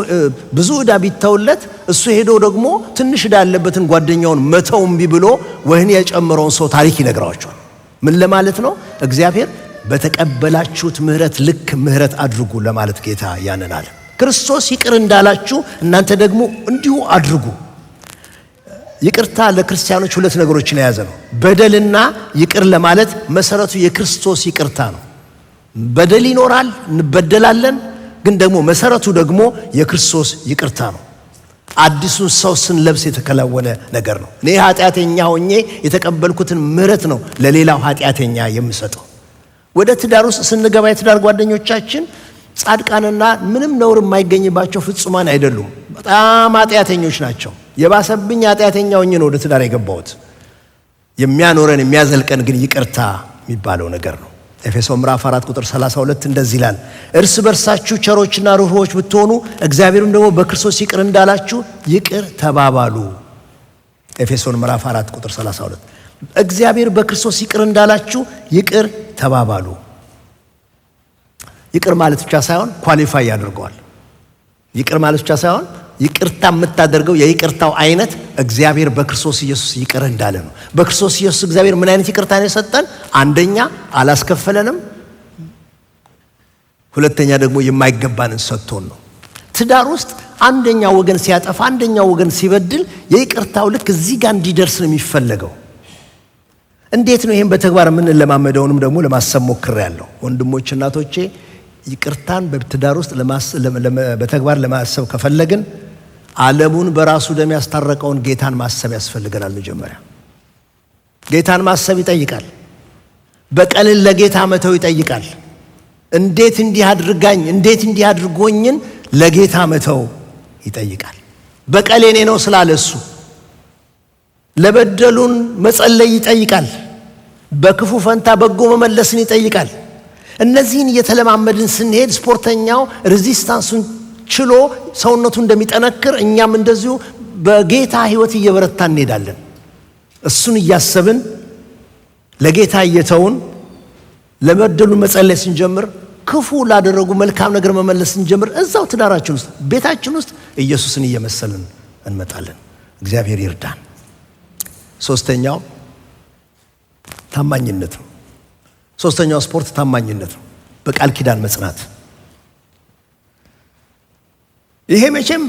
ብዙ ዕዳ ቢተውለት እሱ ሄዶ ደግሞ ትንሽ ዕዳ ያለበትን ጓደኛውን መተው እምቢ ብሎ ወህኒ የጨመረውን ሰው ታሪክ ይነግራቸዋል። ምን ለማለት ነው? እግዚአብሔር በተቀበላችሁት ምህረት ልክ ምህረት አድርጉ ለማለት ጌታ ያንን አለ። ክርስቶስ ይቅር እንዳላችሁ እናንተ ደግሞ እንዲሁ አድርጉ። ይቅርታ ለክርስቲያኖች ሁለት ነገሮችን የያዘ ነው። በደልና ይቅር ለማለት መሰረቱ የክርስቶስ ይቅርታ ነው። በደል ይኖራል፣ እንበደላለን፣ ግን ደግሞ መሰረቱ ደግሞ የክርስቶስ ይቅርታ ነው። አዲሱን ሰው ስንለብስ የተከናወነ ነገር ነው። እኔ ኃጢአተኛ ሆኜ የተቀበልኩትን ምህረት ነው ለሌላው ኃጢአተኛ የምሰጠው። ወደ ትዳር ውስጥ ስንገባ የትዳር ጓደኞቻችን ጻድቃንና ምንም ነውር የማይገኝባቸው ፍጹማን አይደሉም። በጣም ኃጢአተኞች ናቸው። የባሰብኝ ኃጢአተኛ ሆኜ ነው ወደ ትዳር የገባሁት። የሚያኖረን የሚያዘልቀን ግን ይቅርታ የሚባለው ነገር ነው። ኤፌሶን ምዕራፍ 4 ቁጥር 32 እንደዚህ ይላል፣ እርስ በርሳችሁ ቸሮችና ርኅሩኆች ብትሆኑ እግዚአብሔርም ደግሞ በክርስቶስ ይቅር እንዳላችሁ ይቅር ተባባሉ። ኤፌሶን ምዕራፍ 4 ቁጥር 32 እግዚአብሔር በክርስቶስ ይቅር እንዳላችሁ ይቅር ተባባሉ። ይቅር ማለት ብቻ ሳይሆን ኳሊፋይ ያደርገዋል። ይቅር ማለት ብቻ ሳይሆን ይቅርታ የምታደርገው የይቅርታው አይነት እግዚአብሔር በክርስቶስ ኢየሱስ ይቅር እንዳለ ነው። በክርስቶስ ኢየሱስ እግዚአብሔር ምን አይነት ይቅርታ ነው የሰጠን? አንደኛ አላስከፈለንም፣ ሁለተኛ ደግሞ የማይገባንን ሰጥቶን ነው። ትዳር ውስጥ አንደኛው ወገን ሲያጠፋ፣ አንደኛው ወገን ሲበድል የይቅርታው ልክ እዚህ ጋር እንዲደርስ ነው የሚፈለገው። እንዴት ነው ይሄን በተግባር የምንለማመደውንም ደግሞ ለማሰብ ሞክሬያለሁ። ወንድሞች እናቶቼ፣ ይቅርታን በትዳር ውስጥ በተግባር ለማሰብ ከፈለግን ዓለሙን በራሱ ደም ያስታረቀውን ጌታን ማሰብ ያስፈልገናል። መጀመሪያ ጌታን ማሰብ ይጠይቃል። በቀልን ለጌታ መተው ይጠይቃል። እንዴት እንዲህ አድርጋኝ፣ እንዴት እንዲህ አድርጎኝን ለጌታ መተው ይጠይቃል። በቀል የኔ ነው ስላለ እሱ ለበደሉን መጸለይ ይጠይቃል። በክፉ ፈንታ በጎ መመለስን ይጠይቃል። እነዚህን እየተለማመድን ስንሄድ ስፖርተኛው ሬዚስታንሱን ችሎ ሰውነቱ እንደሚጠነክር እኛም እንደዚሁ በጌታ ሕይወት እየበረታ እንሄዳለን። እሱን እያሰብን ለጌታ እየተውን ለበደሉ መጸለይ ስንጀምር፣ ክፉ ላደረጉ መልካም ነገር መመለስ ስንጀምር፣ እዛው ትዳራችን ውስጥ ቤታችን ውስጥ ኢየሱስን እየመሰልን እንመጣለን። እግዚአብሔር ይርዳን። ሶስተኛው ታማኝነት ነው። ሶስተኛው ስፖርት ታማኝነት ነው። በቃል ኪዳን መጽናት። ይሄ መቼም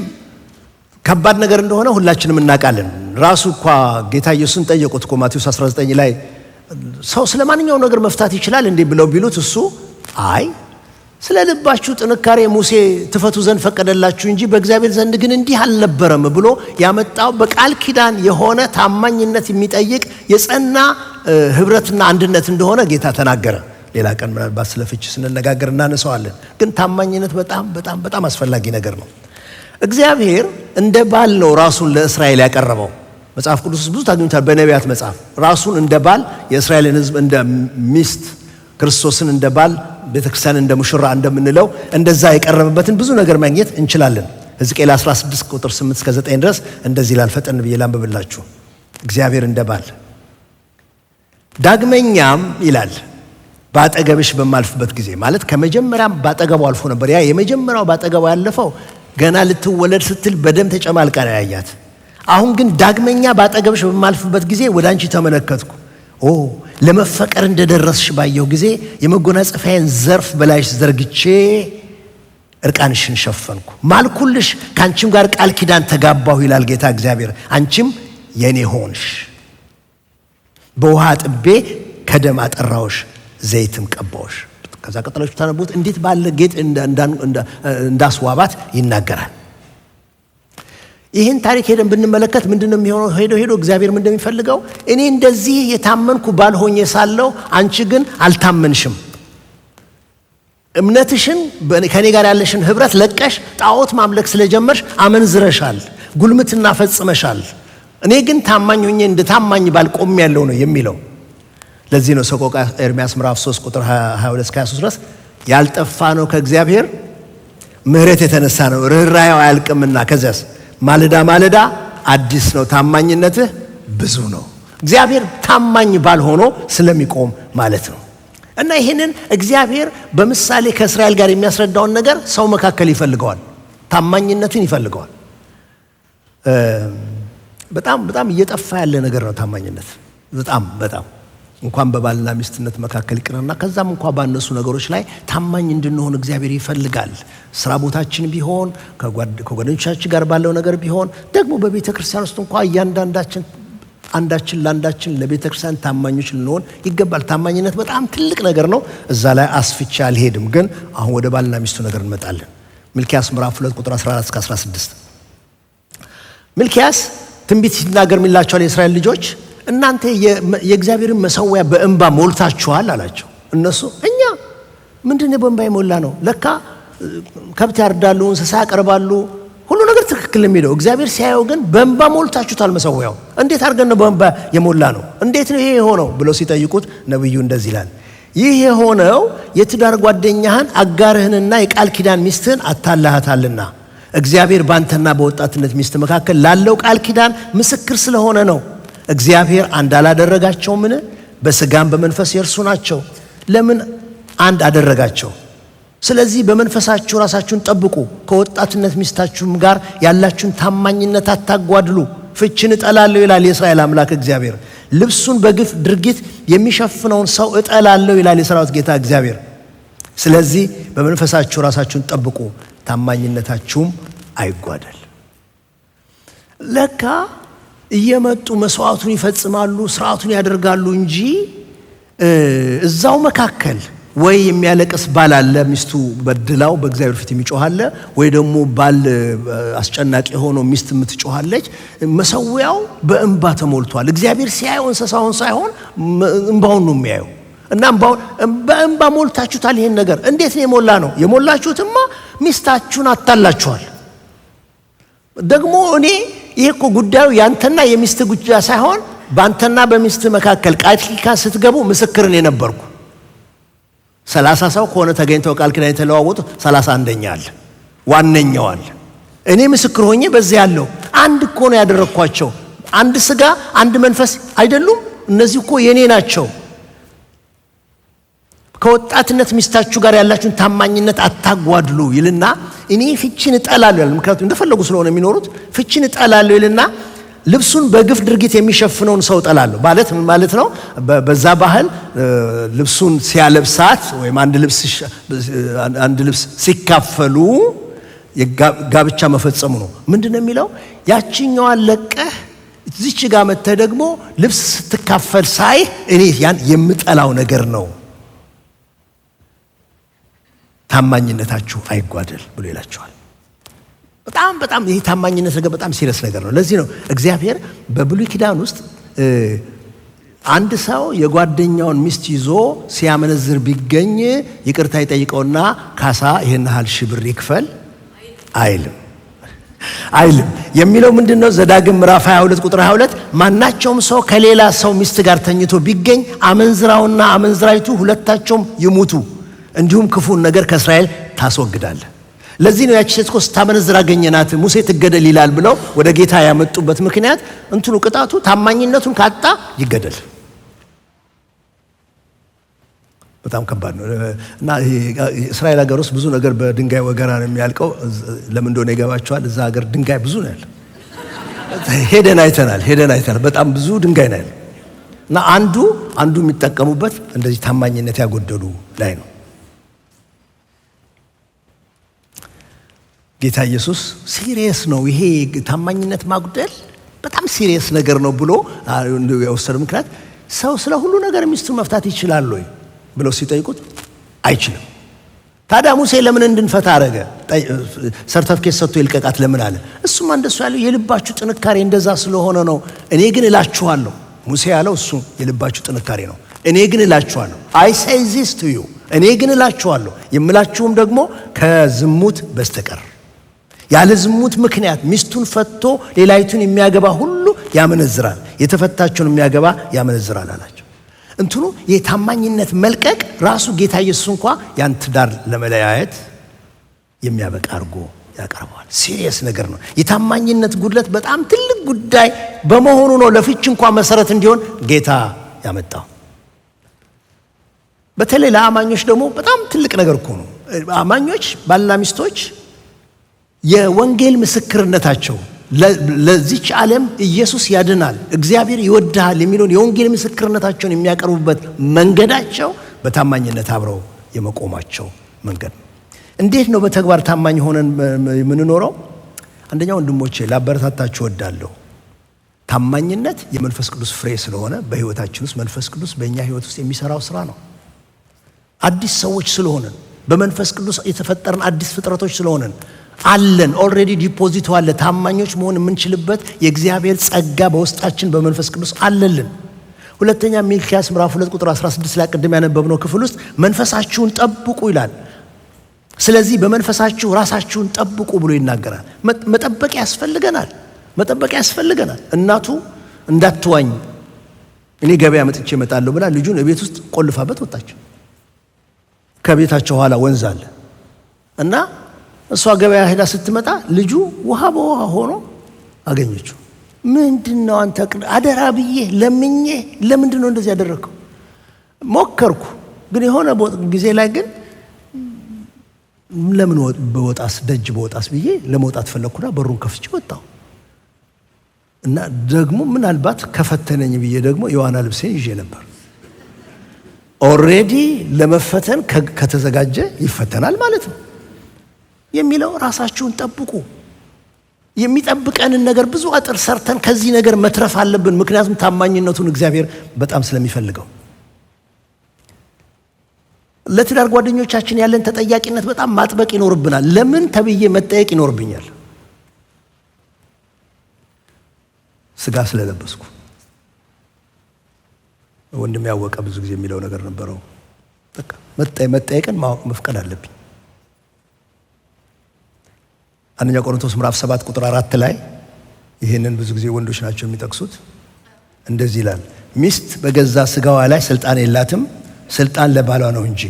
ከባድ ነገር እንደሆነ ሁላችንም እናውቃለን። ራሱ እኮ ጌታ ኢየሱስን ጠየቁት እኮ ማቴዎስ 19 ላይ ሰው ስለ ማንኛውም ነገር መፍታት ይችላል እንዴ ብለው ቢሉት እሱ አይ ስለ ልባችሁ ጥንካሬ ሙሴ ትፈቱ ዘንድ ፈቀደላችሁ እንጂ በእግዚአብሔር ዘንድ ግን እንዲህ አልነበረም ብሎ ያመጣው በቃል ኪዳን የሆነ ታማኝነት የሚጠይቅ የጸና ህብረትና አንድነት እንደሆነ ጌታ ተናገረ። ሌላ ቀን ምናልባት ስለ ፍቺ ስንነጋገር እናነሳዋለን። ግን ታማኝነት በጣም በጣም በጣም አስፈላጊ ነገር ነው። እግዚአብሔር እንደ ባል ነው ራሱን ለእስራኤል ያቀረበው። መጽሐፍ ቅዱስ ብዙ ታግኙታል። በነቢያት መጽሐፍ ራሱን እንደ ባል፣ የእስራኤልን ሕዝብ እንደ ሚስት፣ ክርስቶስን እንደ ባል፣ ቤተክርስቲያን እንደ ሙሽራ እንደምንለው እንደዛ የቀረበበትን ብዙ ነገር ማግኘት እንችላለን። ሕዝቅኤል 16 ቁጥር 8 እስከ 9 ድረስ እንደዚህ ይላል። ፈጠን ብዬ ላንብብላችሁ። እግዚአብሔር እንደ ባል ዳግመኛም ይላል ባጠገብሽ በማልፍበት ጊዜ ማለት ከመጀመሪያም ባጠገቡ አልፎ ነበር። ያ የመጀመሪያው ባጠገቡ ያለፈው ገና ልትወለድ ስትል በደም ተጨማልቃ ነው ያያት። አሁን ግን ዳግመኛ ባጠገብሽ በማልፍበት ጊዜ ወደ አንቺ ተመለከትኩ። ለመፈቀር እንደደረስሽ ባየሁ ጊዜ የመጎናጸፊያዬን ዘርፍ በላይሽ ዘርግቼ እርቃንሽን ሸፈንኩ፣ ማልኩልሽ፣ ከአንቺም ጋር ቃል ኪዳን ተጋባሁ ይላል ጌታ እግዚአብሔር። አንቺም የኔ ሆንሽ፣ በውሃ ጥቤ ከደም አጠራውሽ፣ ዘይትም ቀባውሽ። ከዛ ቀጥላችሁ ታነቡት እንዴት ባለ ጌጥ እንዳስዋባት ይናገራል። ይህን ታሪክ ሄደን ብንመለከት ምንድነው የሚሆነው? ሄዶ እግዚአብሔር ምን እንደሚፈልገው እኔ እንደዚህ የታመንኩ ባልሆኜ ሳለሁ አንቺ ግን አልታመንሽም። እምነትሽን ከኔ ጋር ያለሽን ህብረት ለቀሽ ጣዖት ማምለክ ስለጀመርሽ አመንዝረሻል፣ ጉልምትና ፈጽመሻል። እኔ ግን ታማኝ ሆኜ እንደ ታማኝ ባል ቆሜያለሁ ነው የሚለው። ለዚህ ነው ሰቆቃ ኤርምያስ ምዕራፍ 3 ቁጥር 22 እስከ 23 ድረስ ያልጠፋ ነው ከእግዚአብሔር ምሕረት የተነሳ ነው ርኅራኄው አያልቅምና ከዚያስ ማለዳ ማለዳ አዲስ ነው ታማኝነትህ ብዙ ነው። እግዚአብሔር ታማኝ ባል ሆኖ ስለሚቆም ማለት ነው። እና ይህንን እግዚአብሔር በምሳሌ ከእስራኤል ጋር የሚያስረዳውን ነገር ሰው መካከል ይፈልገዋል። ታማኝነትን ይፈልገዋል። በጣም እየጠፋ ያለ ነገር ነው ታማኝነት። በጣም እንኳን በባልና ሚስትነት መካከል ይቅርና ከዛም እንኳን ባነሱ ነገሮች ላይ ታማኝ እንድንሆን እግዚአብሔር ይፈልጋል። ስራ ቦታችን ቢሆን ከጓደኞቻችን ጋር ባለው ነገር ቢሆን ደግሞ በቤተ ክርስቲያን ውስጥ እንኳን እያንዳንዳችን አንዳችን ለአንዳችን ለቤተ ክርስቲያን ታማኞች ልንሆን ይገባል። ታማኝነት በጣም ትልቅ ነገር ነው። እዛ ላይ አስፍቻ አልሄድም፣ ግን አሁን ወደ ባልና ሚስቱ ነገር እንመጣለን። ሚልክያስ ምዕራፍ 2 ቁጥር 14 እስከ 16 ሚልክያስ ትንቢት ሲናገር የሚላቸዋል የእስራኤል ልጆች እናንተ የእግዚአብሔርን መሠዊያ በእንባ ሞልታችኋል አላቸው። እነሱ እኛ ምንድነው በእንባ የሞላ ነው? ለካ ከብት ያርዳሉ፣ እንስሳ ያቀርባሉ፣ ሁሉ ነገር ትክክል የሚለው እግዚአብሔር ሲያየው ግን በእንባ ሞልታችሁታል መሠዊያው። እንዴት አድርገን ነው በእንባ የሞላ ነው? እንዴት ነው ይሄ የሆነው ብለው ሲጠይቁት ነብዩ እንደዚህ ይላል፣ ይህ የሆነው የትዳር ጓደኛህን አጋርህንና የቃል ኪዳን ሚስትህን አታላሃታልና እግዚአብሔር ባንተና በወጣትነት ሚስት መካከል ላለው ቃል ኪዳን ምስክር ስለሆነ ነው። እግዚአብሔር አንድ አላደረጋቸውምን? በሥጋም በመንፈስ የእርሱ ናቸው። ለምን አንድ አደረጋቸው? ስለዚህ በመንፈሳችሁ ራሳችሁን ጠብቁ፣ ከወጣትነት ሚስታችሁም ጋር ያላችሁን ታማኝነት አታጓድሉ። ፍችን እጠላለሁ ይላል የእስራኤል አምላክ እግዚአብሔር። ልብሱን በግፍ ድርጊት የሚሸፍነውን ሰው እጠላለሁ ይላል የሠራዊት ጌታ እግዚአብሔር። ስለዚህ በመንፈሳችሁ ራሳችሁን ጠብቁ፣ ታማኝነታችሁም አይጓደል። ለካ እየመጡ መስዋዕቱን ይፈጽማሉ፣ ስርዓቱን ያደርጋሉ እንጂ እዛው መካከል ወይ የሚያለቅስ ባል አለ፣ ሚስቱ በድላው በእግዚአብሔር ፊት የሚጮሃለ፣ ወይ ደግሞ ባል አስጨናቂ ሆኖ ሚስት የምትጮሃለች። መሠዊያው በእንባ ተሞልቷል። እግዚአብሔር ሲያየው እንስሳውን ሳይሆን እንባውን ነው የሚያየው። እና በእንባ ሞልታችሁታል። ይሄን ነገር እንዴት ነው የሞላ ነው? የሞላችሁትማ ሚስታችሁን አታላችኋል። ደግሞ እኔ ይሄ እኮ ጉዳዩ ያንተና የሚስት ጉዳይ ሳይሆን ባንተና በሚስት መካከል ቃል ኪዳን ስትገቡ ምስክርን የነበርኩ 30 ሰው ከሆነ ተገኝተው ቃል ኪዳን የተለዋወጡ 31ኛ አለ፣ ዋነኛው አለ። እኔ ምስክር ሆኜ በዚህ ያለው አንድ እኮ ነው ያደረኳቸው። አንድ ስጋ አንድ መንፈስ አይደሉም? እነዚህ እኮ የኔ ናቸው። ከወጣትነት ሚስታችሁ ጋር ያላችሁን ታማኝነት አታጓድሉ ይልና እኔ ፍችን እጠላለሁ ይላል። ምክንያቱም እንደፈለጉ ስለሆነ የሚኖሩት ፍችን እጠላለሁ ይልና ልብሱን በግፍ ድርጊት የሚሸፍነውን ሰው እጠላለሁ ማለት ምን ማለት ነው? በዛ ባህል ልብሱን ሲያለብሳት ወይም አንድ ልብስ ሲካፈሉ ጋብቻ መፈጸሙ ነው። ምንድነው የሚለው? ያቺኛዋን ለቀህ እዚች ጋር መተህ ደግሞ ልብስ ስትካፈል ሳይ እኔ ያን የምጠላው ነገር ነው፣ ታማኝነታችሁ አይጓደል ብሎ ይላቸዋል። በጣም ይሄ ታማኝነት ነገር በጣም ሲሪየስ ነገር ነው። ለዚህ ነው እግዚአብሔር በብሉይ ኪዳን ውስጥ አንድ ሰው የጓደኛውን ሚስት ይዞ ሲያመነዝር ቢገኝ ይቅርታ ይጠይቀውና ካሳ ይሄን ያህል ሺህ ብር ይክፈል አይልም የሚለው ምንድነው? ዘዳግም ምዕራፍ 22 ቁጥር 22 ማናቸውም ሰው ከሌላ ሰው ሚስት ጋር ተኝቶ ቢገኝ አመንዝራውና አመንዝራይቱ ሁለታቸውም ይሙቱ፣ እንዲሁም ክፉን ነገር ከእስራኤል ታስወግዳለህ። ለዚህ ነው ያቺ ሴት እኮ ስታመነዝር አገኘናት ሙሴ ትገደል ይላል ብለው ወደ ጌታ ያመጡበት ምክንያት እንትኑ ቅጣቱ ታማኝነቱን ካጣ ይገደል። በጣም ከባድ ነው። እና እስራኤል ሀገር ውስጥ ብዙ ነገር በድንጋይ ወገራ ነው የሚያልቀው። ለምን እንደሆነ ይገባቸዋል። እዛ ሀገር ድንጋይ ብዙ ነው ያለው። ሄደን አይተናል። በጣም ብዙ ድንጋይ ነው ያለው። እና አንዱ የሚጠቀሙበት እንደዚህ ታማኝነት ያጎደሉ ላይ ነው። ጌታ ኢየሱስ ሲሪየስ ነው፣ ይሄ ታማኝነት ማጉደል በጣም ሲሪየስ ነገር ነው ብሎ የወሰደው ምክንያት ሰው ስለ ሁሉ ነገር ሚስቱን መፍታት ይችላል ወይ ብለው ሲጠይቁት አይችልም። ታዲያ ሙሴ ለምን እንድንፈታ አረገ? ሰርተፍኬት ሰጥቶ ይልቀቃት ለምን አለ? እሱማ እንደሱ ያለው የልባችሁ ጥንካሬ እንደዛ ስለሆነ ነው። እኔ ግን እላችኋለሁ፣ ሙሴ ያለው እሱ የልባችሁ ጥንካሬ ነው። እኔ ግን እላችኋለሁ I say this to you፣ እኔ ግን እላችኋለሁ የምላችሁም ደግሞ ከዝሙት በስተቀር ያለ ዝሙት ምክንያት ሚስቱን ፈቶ ሌላይቱን የሚያገባ ሁሉ ያመነዝራል፣ የተፈታችውን የሚያገባ ያመነዝራል አላቸው። እንትኑ የታማኝነት መልቀቅ ራሱ ጌታ ኢየሱስ እንኳን ያን ትዳር ለመለያየት የሚያበቃ አድርጎ ያቀርበዋል። ሲሪየስ ነገር ነው። የታማኝነት ጉድለት በጣም ትልቅ ጉዳይ በመሆኑ ነው ለፍች እንኳን መሰረት እንዲሆን ጌታ ያመጣው። በተለይ ለአማኞች ደግሞ በጣም ትልቅ ነገር እኮ ነው። አማኞች ባልና ሚስቶች የወንጌል ምስክርነታቸው ለዚች ዓለም ኢየሱስ ያድናል፣ እግዚአብሔር ይወድሃል የሚለውን የወንጌል ምስክርነታቸውን የሚያቀርቡበት መንገዳቸው በታማኝነት አብረው የመቆማቸው መንገድ ነው። እንዴት ነው በተግባር ታማኝ ሆነን የምንኖረው? አንደኛው ወንድሞቼ ላበረታታችሁ እወዳለሁ። ታማኝነት የመንፈስ ቅዱስ ፍሬ ስለሆነ በህይወታችን ውስጥ መንፈስ ቅዱስ በእኛ ህይወት ውስጥ የሚሰራው ስራ ነው። አዲስ ሰዎች ስለሆነን በመንፈስ ቅዱስ የተፈጠርን አዲስ ፍጥረቶች ስለሆነን አለን ኦልሬዲ ዲፖዚቱ አለ። ታማኞች መሆን የምንችልበት የእግዚአብሔር ጸጋ በውስጣችን በመንፈስ ቅዱስ አለልን። ሁለተኛ ሚልክያስ ምዕራፍ 2 ቁጥር 16 ላይ ቅድም ያነበብነው ክፍል ውስጥ መንፈሳችሁን ጠብቁ ይላል። ስለዚህ በመንፈሳችሁ ራሳችሁን ጠብቁ ብሎ ይናገራል። መጠበቅ ያስፈልገናል። እናቱ እንዳትዋኝ እኔ ገበያ መጥቼ እመጣለሁ ብላ ልጁን ቤት ውስጥ ቆልፋበት ወጣች። ከቤታቸው ኋላ ወንዝ አለ እና እሷ ገበያ ሄዳ ስትመጣ ልጁ ውሃ በውሃ ሆኖ አገኘችው። ምንድነው አንተ አደራ ብዬ ለምኜ ለምንድነው እንደዚህ ያደረከው? ሞከርኩ ግን የሆነ ጊዜ ላይ ግን ለምን ደጅ በወጣስ ብዬ ለመውጣት ፈለኩና በሩን ከፍቼ ወጣሁ እና ደግሞ ምናልባት ከፈተነኝ ብዬ ደግሞ የዋና ልብሴን ይዤ ነበር። ኦልሬዲ ለመፈተን ከተዘጋጀ ይፈተናል ማለት ነው የሚለው ራሳችሁን ጠብቁ። የሚጠብቀንን ነገር ብዙ አጥር ሰርተን ከዚህ ነገር መትረፍ አለብን። ምክንያቱም ታማኝነቱን እግዚአብሔር በጣም ስለሚፈልገው። ለትዳር ጓደኞቻችን ያለን ተጠያቂነት በጣም ማጥበቅ ይኖርብናል። ለምን ተብዬ መጠየቅ ይኖርብኛል? ስጋ ስለለበስኩ። ወንድም ያወቀ ብዙ ጊዜ የሚለው ነገር ነበረው። በቃ መጠየቅን ማወቅ መፍቀድ አለብኝ። አንደኛ ቆሮንቶስ ምዕራፍ 7 ቁጥር 4 ላይ ይሄንን ብዙ ጊዜ ወንዶች ናቸው የሚጠቅሱት። እንደዚህ ይላል፣ ሚስት በገዛ ስጋዋ ላይ ስልጣን የላትም፣ ስልጣን ለባሏ ነው እንጂ።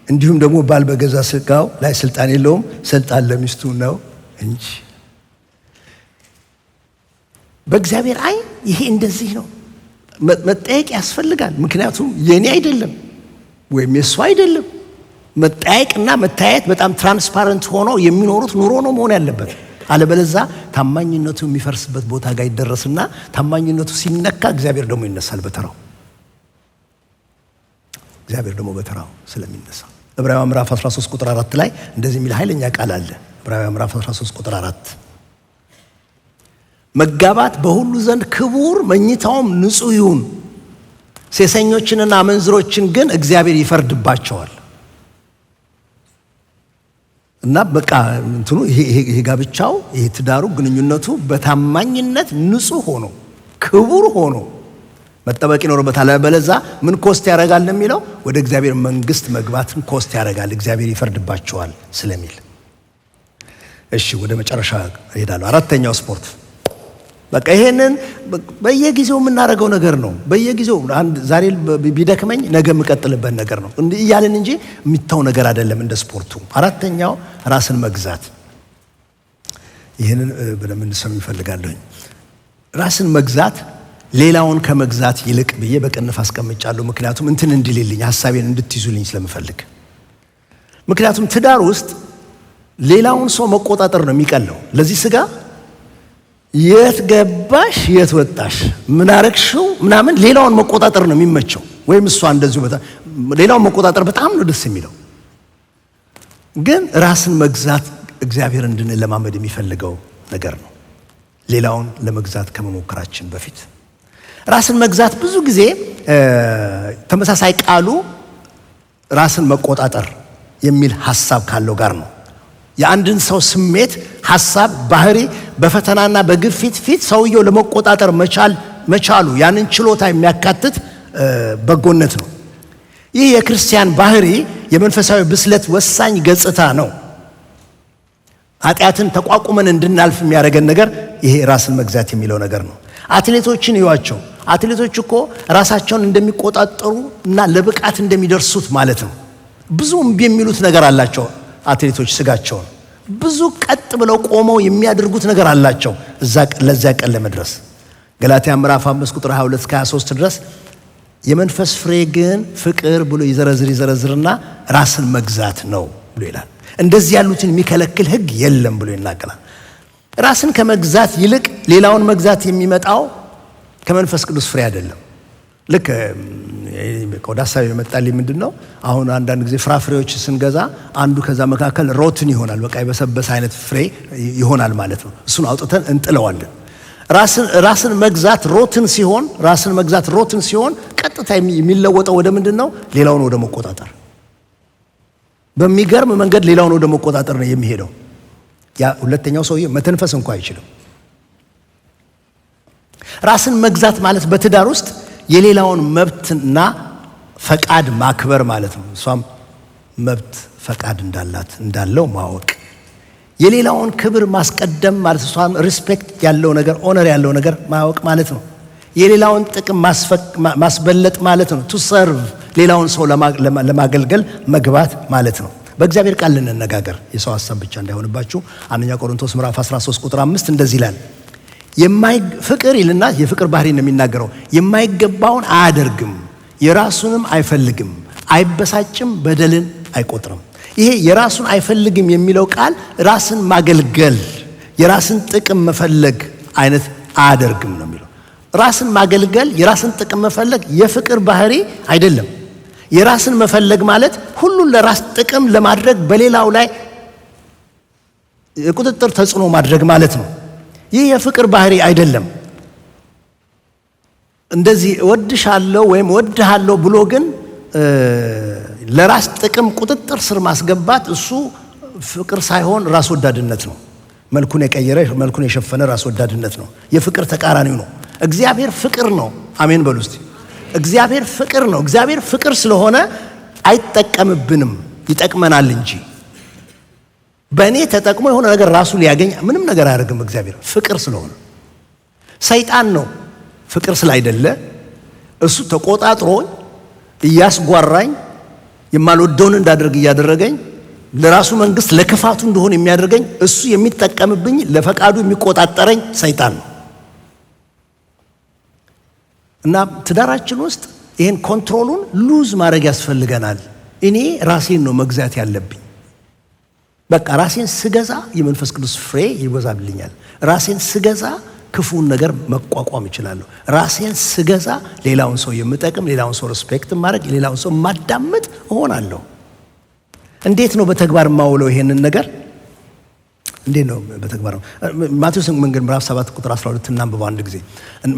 እንዲሁም ደግሞ ባል በገዛ ስጋው ላይ ስልጣን የለውም፣ ስልጣን ለሚስቱ ነው እንጂ። በእግዚአብሔር ዓይን ይሄ እንደዚህ ነው። መጠየቅ ያስፈልጋል። ምክንያቱም የኔ አይደለም ወይም የሱ አይደለም። መጠየቅና መታየት በጣም ትራንስፓረንት ሆኖ የሚኖሩት ኑሮ ነው መሆን ያለበት። አለበለዚያ ታማኝነቱ የሚፈርስበት ቦታ ጋር ይደረስና ታማኝነቱ ሲነካ እግዚአብሔር ደግሞ ይነሳል በተራው። እግዚአብሔር ደግሞ በተራው ስለሚነሳ ዕብራውያን ምዕራፍ 13 ቁጥር 4 ላይ እንደዚህ የሚል ኃይለኛ ቃል አለ። ዕብራውያን ምዕራፍ 13 ቁጥር 4 መጋባት በሁሉ ዘንድ ክቡር፣ መኝታውም ንጹሕ ይሁን፣ ሴሰኞችንና አመንዝሮችን ግን እግዚአብሔር ይፈርድባቸዋል። እና በቃ እንትኑ ይሄ ጋብቻው ይሄ ትዳሩ ግንኙነቱ በታማኝነት ንጹሕ ሆኖ ክቡር ሆኖ መጠበቅ ይኖርበታል። አለበለዚያ ምን ኮስት ያደርጋል የሚለው ወደ እግዚአብሔር መንግስት መግባትን ኮስት ያደርጋል፣ እግዚአብሔር ይፈርድባቸዋል ስለሚል። እሺ ወደ መጨረሻ እሄዳለሁ። አራተኛው ስፖርት። በቃ ይሄንን በየጊዜው የምናደርገው ነገር ነው። በየጊዜው ዛሬ ቢደክመኝ ነገ የምቀጥልበት ነገር ነው እያልን እንጂ የሚታው ነገር አይደለም እንደ ስፖርቱ። አራተኛው ራስን መግዛት። ይህንን በደንብ እንድሰሙ ይፈልጋለሁኝ። ራስን መግዛት ሌላውን ከመግዛት ይልቅ ብዬ በቅንፍ አስቀምጫለሁ። ምክንያቱም እንትን እንድልልኝ ሐሳቤን እንድትይዙልኝ ስለምፈልግ። ምክንያቱም ትዳር ውስጥ ሌላውን ሰው መቆጣጠር ነው የሚቀለው። ለዚህ ስጋ የት ገባሽ የት ወጣሽ ምን አረግሽው ምናምን ሌላውን መቆጣጠር ነው የሚመቸው። ወይም እሷ እንደዚሁ ሌላውን መቆጣጠር በጣም ነው ደስ የሚለው። ግን ራስን መግዛት እግዚአብሔር እንድንለማመድ የሚፈልገው ነገር ነው። ሌላውን ለመግዛት ከመሞከራችን በፊት ራስን መግዛት ብዙ ጊዜ ተመሳሳይ ቃሉ ራስን መቆጣጠር የሚል ሐሳብ ካለው ጋር ነው። የአንድን ሰው ስሜት፣ ሐሳብ፣ ባህሪ በፈተናና በግፊት ፊት ሰውየው ለመቆጣጠር መቻሉ ያንን ችሎታ የሚያካትት በጎነት ነው። ይህ የክርስቲያን ባህሪ የመንፈሳዊ ብስለት ወሳኝ ገጽታ ነው። ኃጢአትን ተቋቁመን እንድናልፍ የሚያደርገን ነገር ይሄ ራስን መግዛት የሚለው ነገር ነው። አትሌቶችን ይዋቸው። አትሌቶች እኮ ራሳቸውን እንደሚቆጣጠሩ እና ለብቃት እንደሚደርሱት ማለት ነው። ብዙ እምቢ የሚሉት ነገር አላቸው። አትሌቶች ስጋቸውን ብዙ ቀጥ ብለው ቆመው የሚያደርጉት ነገር አላቸው ለዚያ ቀን ለመድረስ። ገላትያ ምዕራፍ 5 ቁጥር 22 እስከ 23 ድረስ የመንፈስ ፍሬ ግን ፍቅር ብሎ ይዘረዝርና ራስን መግዛት ነው ብሎ ይላል። እንደዚህ ያሉትን የሚከለክል ሕግ የለም ብሎ ይናገራል። ራስን ከመግዛት ይልቅ ሌላውን መግዛት የሚመጣው ከመንፈስ ቅዱስ ፍሬ አይደለም። ልክ ወደ ሀሳብ የመጣልኝ ምንድነው፣ አሁን አንዳንድ ጊዜ ፍራፍሬዎች ስንገዛ አንዱ ከዛ መካከል ሮትን ይሆናል፣ በቃ የበሰበሰ አይነት ፍሬ ይሆናል ማለት ነው። እሱን አውጥተን እንጥለዋለን። ራስን መግዛት ሮትን ሲሆን ቀጥታ የሚለወጠው ወደ ምንድነው? ሌላውን ወደ መቆጣጠር። በሚገርም መንገድ ሌላውን ወደ መቆጣጠር ነው የሚሄደው። ያ ሁለተኛው ሰውዬ መተንፈስ እንኳን አይችልም። ራስን መግዛት ማለት በትዳር ውስጥ የሌላውን መብትና ፈቃድ ማክበር ማለት ነው። እሷም መብት ፈቃድ እንዳለው ማወቅ፣ የሌላውን ክብር ማስቀደም ማለት እሷም ሪስፔክት ያለው ነገር ኦነር ያለው ነገር ማወቅ ማለት ነው። የሌላውን ጥቅም ማስበለጥ ማለት ነው። ቱ ሰርቭ ሌላውን ሰው ለማገልገል መግባት ማለት ነው። በእግዚአብሔር ቃል ልንነጋገር፣ የሰው ሐሳብ ብቻ እንዳይሆንባችሁ። አንደኛ ቆሮንቶስ ምዕራፍ 13 ቁጥር 5 እንደዚህ ይላል። ፍቅር ይልና የፍቅር ባህሪ ነው የሚናገረው። የማይገባውን አያደርግም፣ የራሱንም አይፈልግም፣ አይበሳጭም፣ በደልን አይቆጥርም። ይሄ የራሱን አይፈልግም የሚለው ቃል ራስን ማገልገል፣ የራስን ጥቅም መፈለግ አይነት አያደርግም ነው የሚለው። ራስን ማገልገል፣ የራስን ጥቅም መፈለግ የፍቅር ባህሪ አይደለም። የራስን መፈለግ ማለት ሁሉን ለራስ ጥቅም ለማድረግ በሌላው ላይ የቁጥጥር ተጽዕኖ ማድረግ ማለት ነው። ይህ የፍቅር ባህሪ አይደለም። እንደዚህ እወድሻለሁ ወይም እወድሃለሁ ብሎ ግን ለራስ ጥቅም ቁጥጥር ስር ማስገባት እሱ ፍቅር ሳይሆን ራስ ወዳድነት ነው። መልኩን የቀየረ መልኩን የሸፈነ ራስ ወዳድነት ነው። የፍቅር ተቃራኒው ነው። እግዚአብሔር ፍቅር ነው። አሜን በሉ እስቲ። እግዚአብሔር ፍቅር ነው። እግዚአብሔር ፍቅር ስለሆነ አይጠቀምብንም፣ ይጠቅመናል እንጂ በእኔ ተጠቅሞ የሆነ ነገር ራሱ ሊያገኝ ምንም ነገር አያደርግም። እግዚአብሔር ፍቅር ስለሆነ። ሰይጣን ነው ፍቅር ስላይደለ እሱ ተቆጣጥሮኝ እያስጓራኝ የማልወደውን እንዳደርግ እያደረገኝ ለራሱ መንግስት ለክፋቱ እንደሆነ የሚያደርገኝ እሱ የሚጠቀምብኝ ለፈቃዱ የሚቆጣጠረኝ ሰይጣን ነው። እና ትዳራችን ውስጥ ይሄን ኮንትሮሉን ሉዝ ማድረግ ያስፈልገናል። እኔ ራሴን ነው መግዛት ያለብኝ። በቃ ራሴን ስገዛ የመንፈስ ቅዱስ ፍሬ ይበዛልኛል። ራሴን ስገዛ ክፉን ነገር መቋቋም እችላለሁ። ራሴን ስገዛ ሌላውን ሰው የምጠቅም፣ ሌላውን ሰው ሪስፔክት ማድረግ፣ ሌላውን ሰው ማዳመጥ እሆናለሁ። እንዴት ነው በተግባር ማውለው ይሄንን ነገር? እንዴት ነው በተግባር? ማቴዎስ ወንጌል ምዕራፍ 7 ቁጥር 12 እናንብበው አንድ ጊዜ።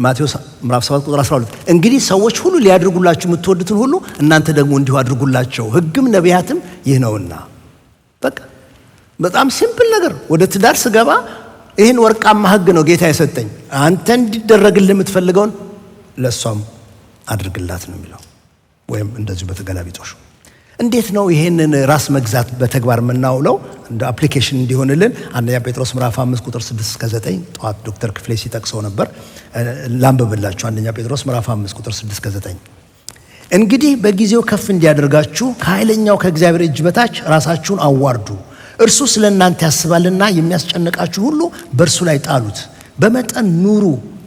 ማቴዎስ ምዕራፍ 7 ቁጥር 12 እንግዲህ ሰዎች ሁሉ ሊያደርጉላችሁ የምትወዱትን ሁሉ እናንተ ደግሞ እንዲሁ አድርጉላቸው፣ ሕግም ነቢያትም ይህ ነውና። በቃ በጣም ሲምፕል ነገር። ወደ ትዳር ስገባ ይህን ወርቃማ ሕግ ነው ጌታ የሰጠኝ። አንተ እንዲደረግልህ የምትፈልገውን ለሷም አድርግላት ነው የሚለው። ወይም እንደዚሁ በተገላቢጦሽ። እንዴት ነው ይሄንን ራስ መግዛት በተግባር የምናውለው? እንደ አፕሊኬሽን እንዲሆንልን አንደኛ ጴጥሮስ ምዕራፍ 5 ቁጥር 6 እስከ 9 ጠዋት ዶክተር ክፍሌ ሲጠቅሰው ነበር። ላንብብላችሁ። አንደኛ ጴጥሮስ ምዕራፍ 5 ቁጥር 6 እስከ 9 እንግዲህ በጊዜው ከፍ እንዲያደርጋችሁ ከኃይለኛው ከእግዚአብሔር እጅ በታች ራሳችሁን አዋርዱ። እርሱ ስለ እናንተ ያስባልና የሚያስጨንቃችሁ ሁሉ በእርሱ ላይ ጣሉት። በመጠን ኑሩ፣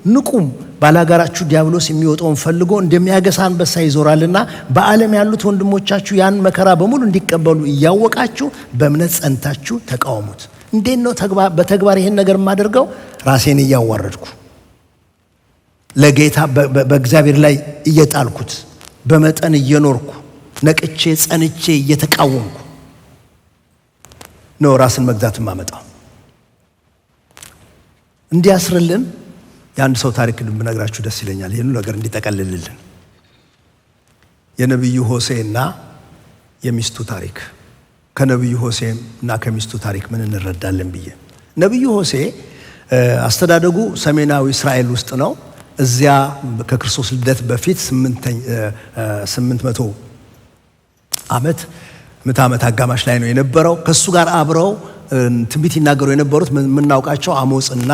ንቁም። ባላጋራችሁ ዲያብሎስ የሚወጣውን ፈልጎ እንደሚያገሳ አንበሳ ይዞራልና በዓለም ያሉት ወንድሞቻችሁ ያን መከራ በሙሉ እንዲቀበሉ እያወቃችሁ በእምነት ጸንታችሁ ተቃወሙት። እንዴት ነው በተግባር ይሄን ነገር የማደርገው? ራሴን እያዋረድኩ ለጌታ በእግዚአብሔር ላይ እየጣልኩት፣ በመጠን እየኖርኩ፣ ነቅቼ ጸንቼ እየተቃወምኩ ነው ራስን መግዛት ማመጣው። እንዲያስርልን የአንድ ሰው ታሪክ ብነግራችሁ ደስ ይለኛል። ይህን ነገር እንዲጠቀልልልን የነቢዩ ሆሴዕና የሚስቱ ታሪክ። ከነቢዩ ሆሴዕና ከሚስቱ ታሪክ ምን እንረዳለን ብዬ። ነቢዩ ሆሴዕ አስተዳደጉ ሰሜናዊ እስራኤል ውስጥ ነው። እዚያ ከክርስቶስ ልደት በፊት 800 ዓመት አጋማሽ ላይ ነው የነበረው። ከሱ ጋር አብረው ትንቢት ይናገሩ የነበሩት የምናውቃቸው አሞጽና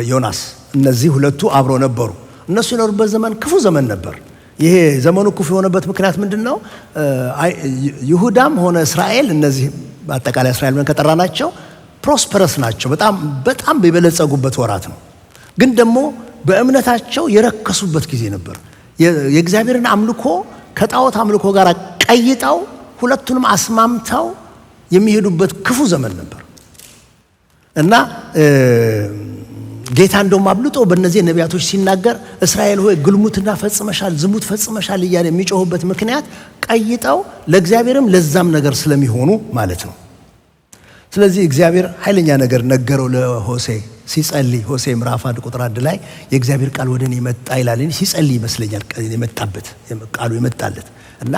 ዮናስ፣ እነዚህ ሁለቱ አብረው ነበሩ። እነሱ የኖሩበት ዘመን ክፉ ዘመን ነበር። ይሄ ዘመኑ ክፉ የሆነበት ምክንያት ምንድነው? ይሁዳም ሆነ እስራኤል፣ እነዚህ በአጠቃላይ እስራኤል ብለን ከጠራናቸው ፕሮስፐረስ ናቸው። በጣም የበለጸጉበት ወራት ነው። ግን ደግሞ በእምነታቸው የረከሱበት ጊዜ ነበር። የእግዚአብሔርን አምልኮ ከጣዖት አምልኮ ጋር ቀይጠው ሁለቱንም አስማምተው የሚሄዱበት ክፉ ዘመን ነበር እና ጌታ እንደውም አብልጦ በእነዚህ ነቢያቶች ሲናገር እስራኤል ሆይ ግልሙትና ፈጽመሻል፣ ዝሙት ፈጽመሻል እያለ የሚጮሁበት ምክንያት ቀይጠው ለእግዚአብሔርም ለዛም ነገር ስለሚሆኑ ማለት ነው። ስለዚህ እግዚአብሔር ኃይለኛ ነገር ነገረው ለሆሴ ሲጸልይ። ሆሴ ምዕራፍ 1 ቁጥር 1 ላይ የእግዚአብሔር ቃል ወደ እኔ መጣ ይላል። ሲጸልይ ይመስለኛል የመጣበት ቃሉ የመጣለት እና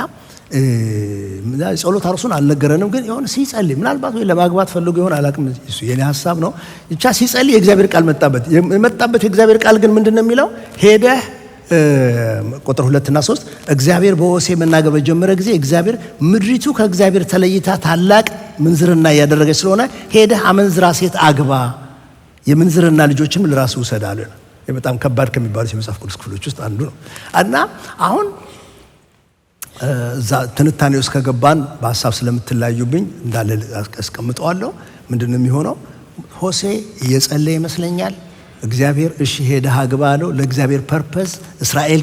ጸሎት አርሱን አልነገረንም፣ ግን የሆነ ሲጸልይ ምናልባት ወይ ለማግባት ፈልጎ ይሆን አላቅም፣ እሱ የኔ ሐሳብ ነው። ብቻ ሲጸልይ የእግዚአብሔር ቃል መጣበት። የመጣበት የእግዚአብሔር ቃል ግን ምንድነው የሚለው? ሄደህ ቁጥር 2 እና 3 እግዚአብሔር በሆሴ መናገር በጀመረ ጊዜ እግዚአብሔር ምድሪቱ ከእግዚአብሔር ተለይታ ታላቅ ምንዝርና እያደረገች ስለሆነ ሄደህ አመንዝራ ሴት አግባ፣ የምንዝርና ልጆችም ለራስህ ውሰድ አለ። በጣም ከባድ ከሚባሉት የመጽሐፍ ቅዱስ ክፍሎች ውስጥ አንዱ ነው እና አሁን እዛ ትንታኔ ውስጥ ከገባን በሐሳብ ስለምትለያዩብኝ እንዳለ አስቀምጠዋለሁ። ምንድነው የሚሆነው? ሆሴ እየጸለየ ይመስለኛል። እግዚአብሔር እሺ ሄደህ አግባ አለው። ለእግዚአብሔር ፐርፐዝ እስራኤል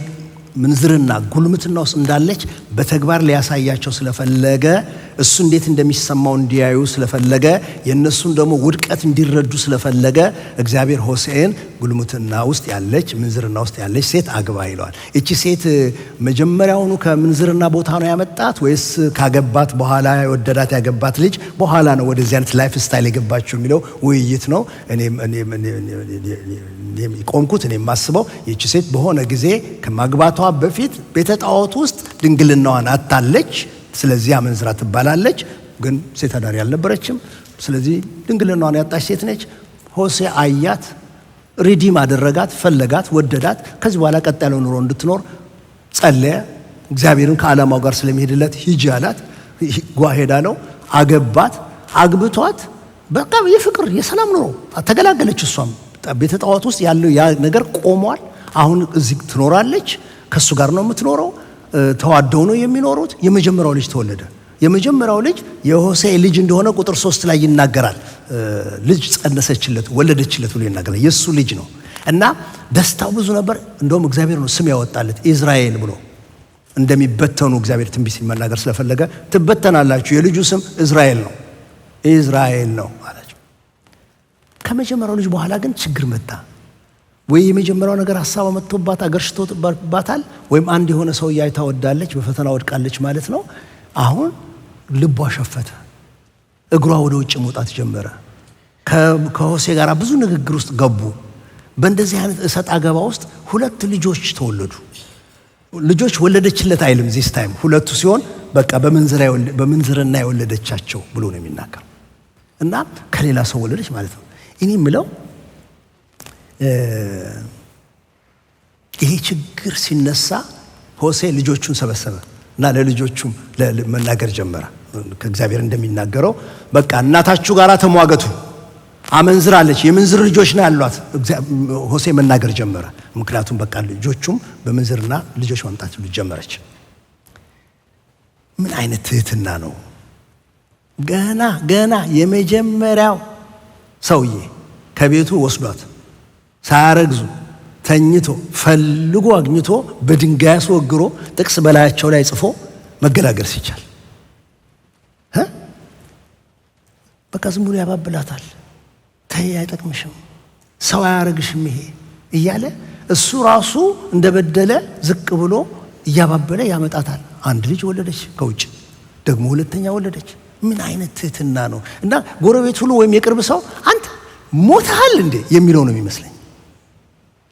ምንዝርና ጉልምትና ውስጥ እንዳለች በተግባር ሊያሳያቸው ስለፈለገ፣ እሱ እንዴት እንደሚሰማው እንዲያዩ ስለፈለገ፣ የእነሱን ደግሞ ውድቀት እንዲረዱ ስለፈለገ እግዚአብሔር ሆሴዕን ጉልምትና ውስጥ ያለች ምንዝርና ውስጥ ያለች ሴት አግባ ይለዋል። እቺ ሴት መጀመሪያውኑ ከምንዝርና ቦታ ነው ያመጣት ወይስ ካገባት በኋላ የወደዳት ያገባት ልጅ በኋላ ነው ወደዚህ አይነት ላይፍ ስታይል የገባችው የሚለው ውይይት ነው። እኔ ቆምኩት። እኔ የማስበው ይቺ ሴት በሆነ ጊዜ ከማግባቷ በፊት ቤተ ጣዖት ውስጥ ድንግልናዋን አታለች። ስለዚህ አመንዝራ ትባላለች። ግን ሴት አዳሪ አልነበረችም። ስለዚህ ድንግልናዋን ያጣች ሴት ነች። ሆሴ አያት፣ ሪዲም አደረጋት፣ ፈለጋት፣ ወደዳት። ከዚህ በኋላ ቀጥ ያለው ኑሮ እንድትኖር ጸለየ። እግዚአብሔርን ከዓላማው ጋር ስለሚሄድለት ሂጂ አላት። ጓሄዳ ነው አገባት። አግብቷት በቃ የፍቅር የሰላም ኑሮ ተገላገለች። እሷም ቤተ ጣዖት ውስጥ ያለው ያ ነገር ቆሟል። አሁን እዚህ ትኖራለች። ከሱ ጋር ነው የምትኖረው። ተዋደው ነው የሚኖሩት። የመጀመሪያው ልጅ ተወለደ። የመጀመሪያው ልጅ የሆሴ ልጅ እንደሆነ ቁጥር 3 ላይ ይናገራል። ልጅ ጸነሰችለት፣ ወለደችለት ብሎ ይናገራል። የሱ ልጅ ነው እና ደስታው ብዙ ነበር። እንደውም እግዚአብሔር ነው ስም ያወጣለት ኢዝራኤል ብሎ። እንደሚበተኑ እግዚአብሔር ትንቢት መናገር ስለፈለገ ትበተናላችሁ፣ የልጁ ስም ኢዝራኤል ነው፣ ኢዝራኤል ነው አላቸው። ከመጀመሪያው ልጅ በኋላ ግን ችግር መጣ። ወይ የመጀመሪያው ነገር ሐሳብ መጥቶባት አገርሽቶባታል፣ ወይም አንድ የሆነ ሰው ያይታ ወዳለች በፈተና ወድቃለች ማለት ነው። አሁን ልቧ ሸፈተ፣ እግሯ ወደ ውጭ መውጣት ጀመረ። ከሆሴ ጋር ብዙ ንግግር ውስጥ ገቡ። በእንደዚህ አይነት እሰጥ አገባ ውስጥ 2 ልጆች ተወለዱ። ልጆች ወለደችለት አይልም ዚስ ታይም፣ 2 ሲሆን በቃ በምንዝርና የወለደቻቸው ብሎ ነው የሚናገር እና ከሌላ ሰው ወለደች ማለት ነው። እኔ የምለው ይሄ ችግር ሲነሳ ሆሴ ልጆቹን ሰበሰበ እና ለልጆቹም መናገር ጀመረ። ከእግዚአብሔር እንደሚናገረው በቃ እናታችሁ ጋር ተሟገቱ፣ አመንዝራለች፣ የምንዝር ልጆች ነው ያሏት። ሆሴ መናገር ጀመረ። ምክንያቱም በቃ ልጆቹም በምንዝርና ልጆች ማምጣት ጀመረች። ምን አይነት ትህትና ነው! ገና የመጀመሪያው ሰውዬ ከቤቱ ወስዷት ሳያረግዙ ተኝቶ ፈልጎ አግኝቶ በድንጋይ አስወግሮ ጥቅስ በላያቸው ላይ ጽፎ መገላገል ሲቻል በቃ ዝም ብሎ ያባብላታል። ተይ አይጠቅምሽም፣ ሰው አያረግሽም ይሄ እያለ እሱ ራሱ እንደበደለ ዝቅ ብሎ እያባበለ ያመጣታል። አንድ ልጅ ወለደች፣ ከውጭ ደግሞ 2ኛ ወለደች። ምን አይነት ትህትና ነው! እና ጎረቤት ሁሉ ወይም የቅርብ ሰው አንተ ሞተሃል እንዴ የሚለው ነው የሚመስለኝ።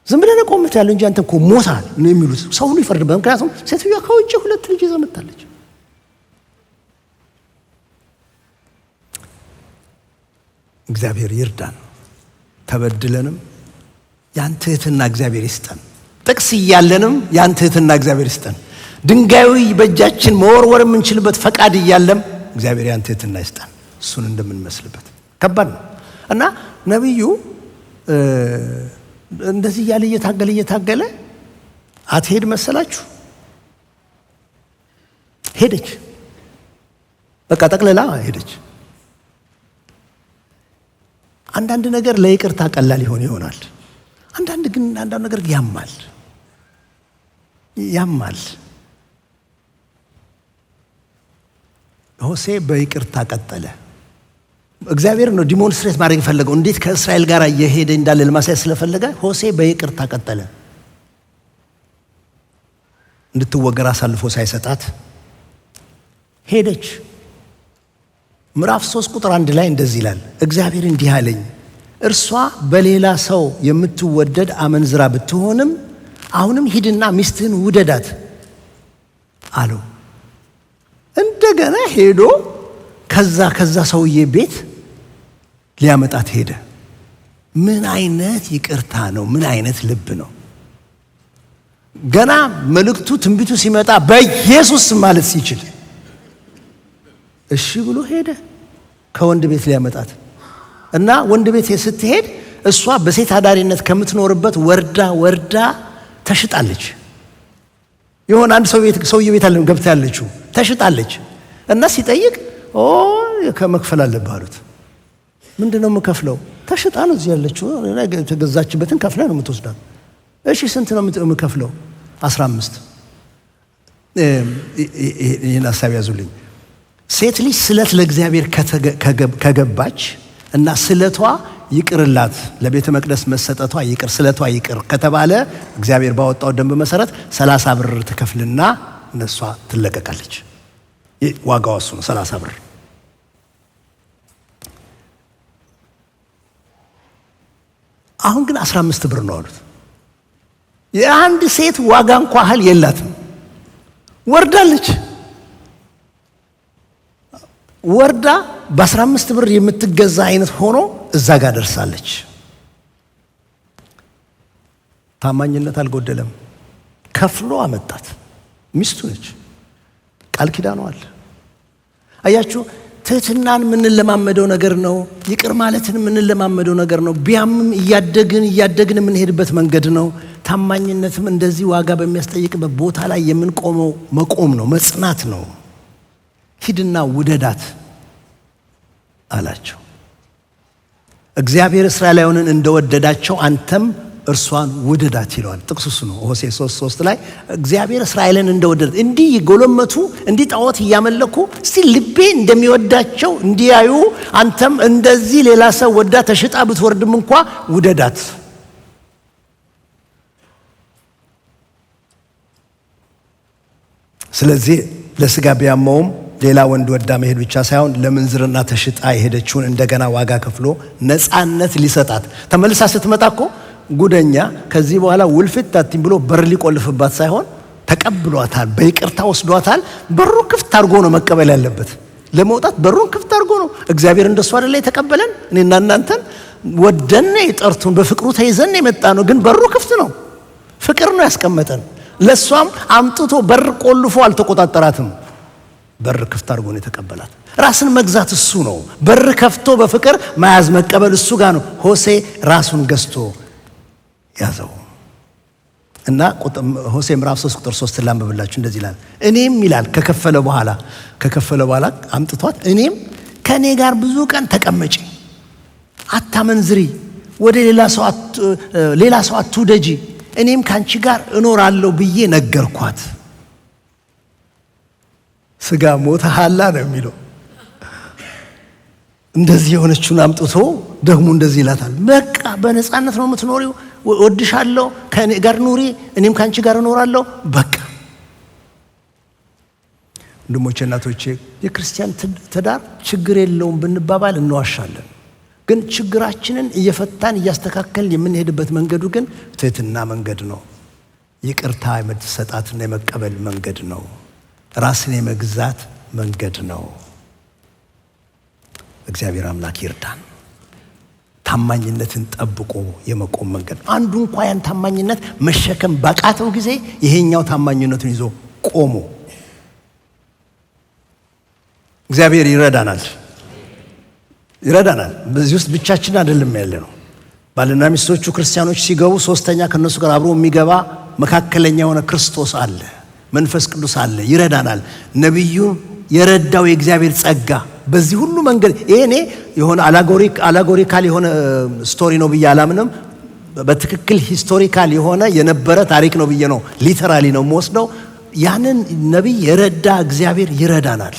ዝም ብለህ ቆምት ያለው እንጂ አንተ እኮ ሞተሃል ነው የሚሉት። ሰው ሁሉ ይፈርድበት። ምክንያቱም ሴትዮዋ ከውጭ 2 ልጅ ይዛ መጣለች። እግዚአብሔር ይርዳን። ተበድለንም ያን ትህትና እግዚአብሔር ይስጠን። ጥቅስ እያለንም ያን ትህትና እግዚአብሔር ይስጠን። ድንጋዩ በእጃችን መወርወር የምንችልበት ፈቃድ እያለም እግዚአብሔር ያን ትህትና ይስጠን፣ እሱን እንደምንመስልበት። ከባድ ነው እና ነቢዩ እንደዚህ እያለ እየታገለ አትሄድ መሰላችሁ? ሄደች። በቃ ጠቅልላ ሄደች። አንዳንድ ነገር ለይቅርታ ቀላል ይሆናል። አንዳንድ ነገር ያማል። ሆሴ በይቅርታ ቀጠለ። እግዚአብሔር ነው ዲሞንስትሬት ማድረግ የፈለገው እንዴት ከእስራኤል ጋር እየሄደ እንዳለ ለማሳየት ስለፈለገ ሆሴ በይቅርታ ቀጠለ። እንድትወገር አሳልፎ ሳይሰጣት ሄደች። ምዕራፍ 3 ቁጥር 1 ላይ እንደዚህ ይላል፣ እግዚአብሔር እንዲህ አለኝ፣ እርሷ በሌላ ሰው የምትወደድ አመንዝራ ብትሆንም አሁንም ሂድና ሚስትህን ውደዳት አለው። እንደገና ሄዶ ከዛ ሰውዬ ቤት ሊያመጣት ሄደ። ምን አይነት ይቅርታ ነው! ምን አይነት ልብ ነው! ገና መልእክቱ ትንቢቱ ሲመጣ በኢየሱስ ማለት ሲችል እሺ ብሎ ሄደ ከወንድ ቤት ሊያመጣት እና ወንድ ቤት ስትሄድ እሷ በሴት አዳሪነት ከምትኖርበት ወርዳ ተሽጣለች። የሆነ አንድ ሰውዬ ቤት አለ ገብታ ያለችው ተሽጣለች። እና ሲጠይቅ ከመክፈል አለብህ አሉት። ምንድነው የምከፍለው? ተሽጣ ነው እዚህ ያለችው፣ የተገዛችበትን ከፍላ ነው የምትወስዳት። እሺ ስንት ነው የምከፍለው? 15። ይህን ሀሳብ ያዙልኝ። ሴት ልጅ ስለት ለእግዚአብሔር ከገባች እና ስለቷ ይቅርላት ለቤተ መቅደስ መሰጠቷ ይቅር ስለቷ ይቅር ከተባለ እግዚአብሔር ባወጣው ደንብ መሰረት 30 ብር ትከፍልና እነሷ ትለቀቃለች። ዋጋው እሱ ነው 30 ብር። አሁን ግን 15 ብር ነው አሉት። የአንድ ሴት ዋጋ እንኳን ያህል የላትም። ወርዳለች። ወርዳ በ15 ብር የምትገዛ አይነት ሆኖ እዛ ጋር ደርሳለች። ታማኝነት አልጎደለም። ከፍሎ አመጣት። ሚስቱ ነች። ቃል ኪዳኑ አለ። አያችሁ፣ ትህትናን የምንለማመደው ነገር ነው። ይቅር ማለትን የምንለማመደው ነገር ነው። ቢያምም እያደግን የምንሄድበት መንገድ ነው። ታማኝነትም እንደዚህ ዋጋ በሚያስጠይቅበት ቦታ ላይ የምንቆመው መቆም ነው፣ መጽናት ነው። ሂድና ውደዳት አላቸው። እግዚአብሔር እስራኤላውያንን እንደወደዳቸው አንተም እርሷን ውደዳት ይለዋል። ጥቅሱ እሱ ነው። ሆሴዕ 3:3 ላይ እግዚአብሔር እስራኤልን እንደወደዳት እንዲህ ይጎለመቱ እንዲህ ጣዖት እያመለኩ እስቲ ልቤ እንደሚወዳቸው እንዲያዩ አንተም እንደዚህ ሌላ ሰው ወዳ ተሽጣ ብትወርድም እንኳ ውደዳት። ስለዚህ ለስጋ ቢያመውም ሌላ ወንድ ወዳ መሄድ ብቻ ሳይሆን ለምንዝርና ተሽጣ የሄደችውን እንደገና ዋጋ ከፍሎ ነፃነት ሊሰጣት ተመልሳ ስትመጣ እኮ ጉደኛ ከዚህ በኋላ ውልፍት ታቲም ብሎ በር ሊቆልፍባት ሳይሆን ተቀብሏታል። በይቅርታ ወስዷታል። በሩ ክፍት አድርጎ ነው መቀበል ያለበት። ለመውጣት በሩን ክፍት አድርጎ ነው። እግዚአብሔር እንደሱ አይደለ የተቀበለን? እኔና እናንተን ወደነ የጠርቱን በፍቅሩ ተይዘን የመጣ ነው። ግን በሩ ክፍት ነው። ፍቅር ነው ያስቀመጠን። ለሷም አምጥቶ በር ቆልፎ አልተቆጣጠራትም። በር ክፍት አድርጎ ነው የተቀበላት። ራስን መግዛት እሱ ነው። በር ከፍቶ በፍቅር መያዝ መቀበል እሱ ጋር ነው። ሆሴዕ ራሱን ገዝቶ ያዘው እና ሆሴዕ ምዕራፍ 3 ቁጥር 3 ላንብብላችሁ። እንደዚህ ይላል፣ እኔም ይላል ከከፈለ በኋላ አምጥቷት፣ እኔም ከኔ ጋር ብዙ ቀን ተቀመጪ፣ አታመንዝሪ፣ ወደ ሌላ ሰው አትውደጂ፣ እኔም ካንቺ ጋር እኖራለሁ ብዬ ነገርኳት። ስጋ ሞተሃላ ነው የሚለው። እንደዚህ የሆነችውን አምጥቶ ደግሞ እንደዚህ ይላታል፣ በቃ በነፃነት ነው የምትኖሪው፣ ወድሻለሁ፣ ከኔ ጋር ኑሪ፣ እኔም ካንቺ ጋር እኖራለሁ። በቃ ወንድሞቼ፣ እናቶቼ፣ የክርስቲያን ትዳር ችግር የለውም ብንባባል እንዋሻለን። ግን ችግራችንን እየፈታን እያስተካከልን የምንሄድበት መንገዱ ግን ትህትና መንገድ ነው። ይቅርታ የመሰጣትና የመቀበል መንገድ ነው። ራስን የመግዛት መንገድ ነው። እግዚአብሔር አምላክ ይርዳን። ታማኝነትን ጠብቆ የመቆም መንገድ ነው። አንዱ እንኳን ያን ታማኝነት መሸከም ባቃተው ጊዜ ይሄኛው ታማኝነቱን ይዞ ቆሞ እግዚአብሔር ይረዳናል። በዚህ ውስጥ ብቻችን አይደለም ያለ ነው። ባልና ሚስቶቹ ክርስቲያኖች ሲገቡ ሶስተኛ ከነሱ ጋር አብሮ የሚገባ መካከለኛ የሆነ ክርስቶስ አለ፣ መንፈስ ቅዱስ አለ፣ ይረዳናል። ነቢዩ የረዳው የእግዚአብሔር ጸጋ በዚህ ሁሉ መንገድ ይሄኔ የሆነ አላጎሪካል የሆነ ስቶሪ ነው ብዬ አላምንም። በትክክል ሂስቶሪካል የሆነ የነበረ ታሪክ ነው ብዬ ነው ሊተራሊ ነው የምወስደው። ያንን ነቢይ የረዳ እግዚአብሔር ይረዳናል።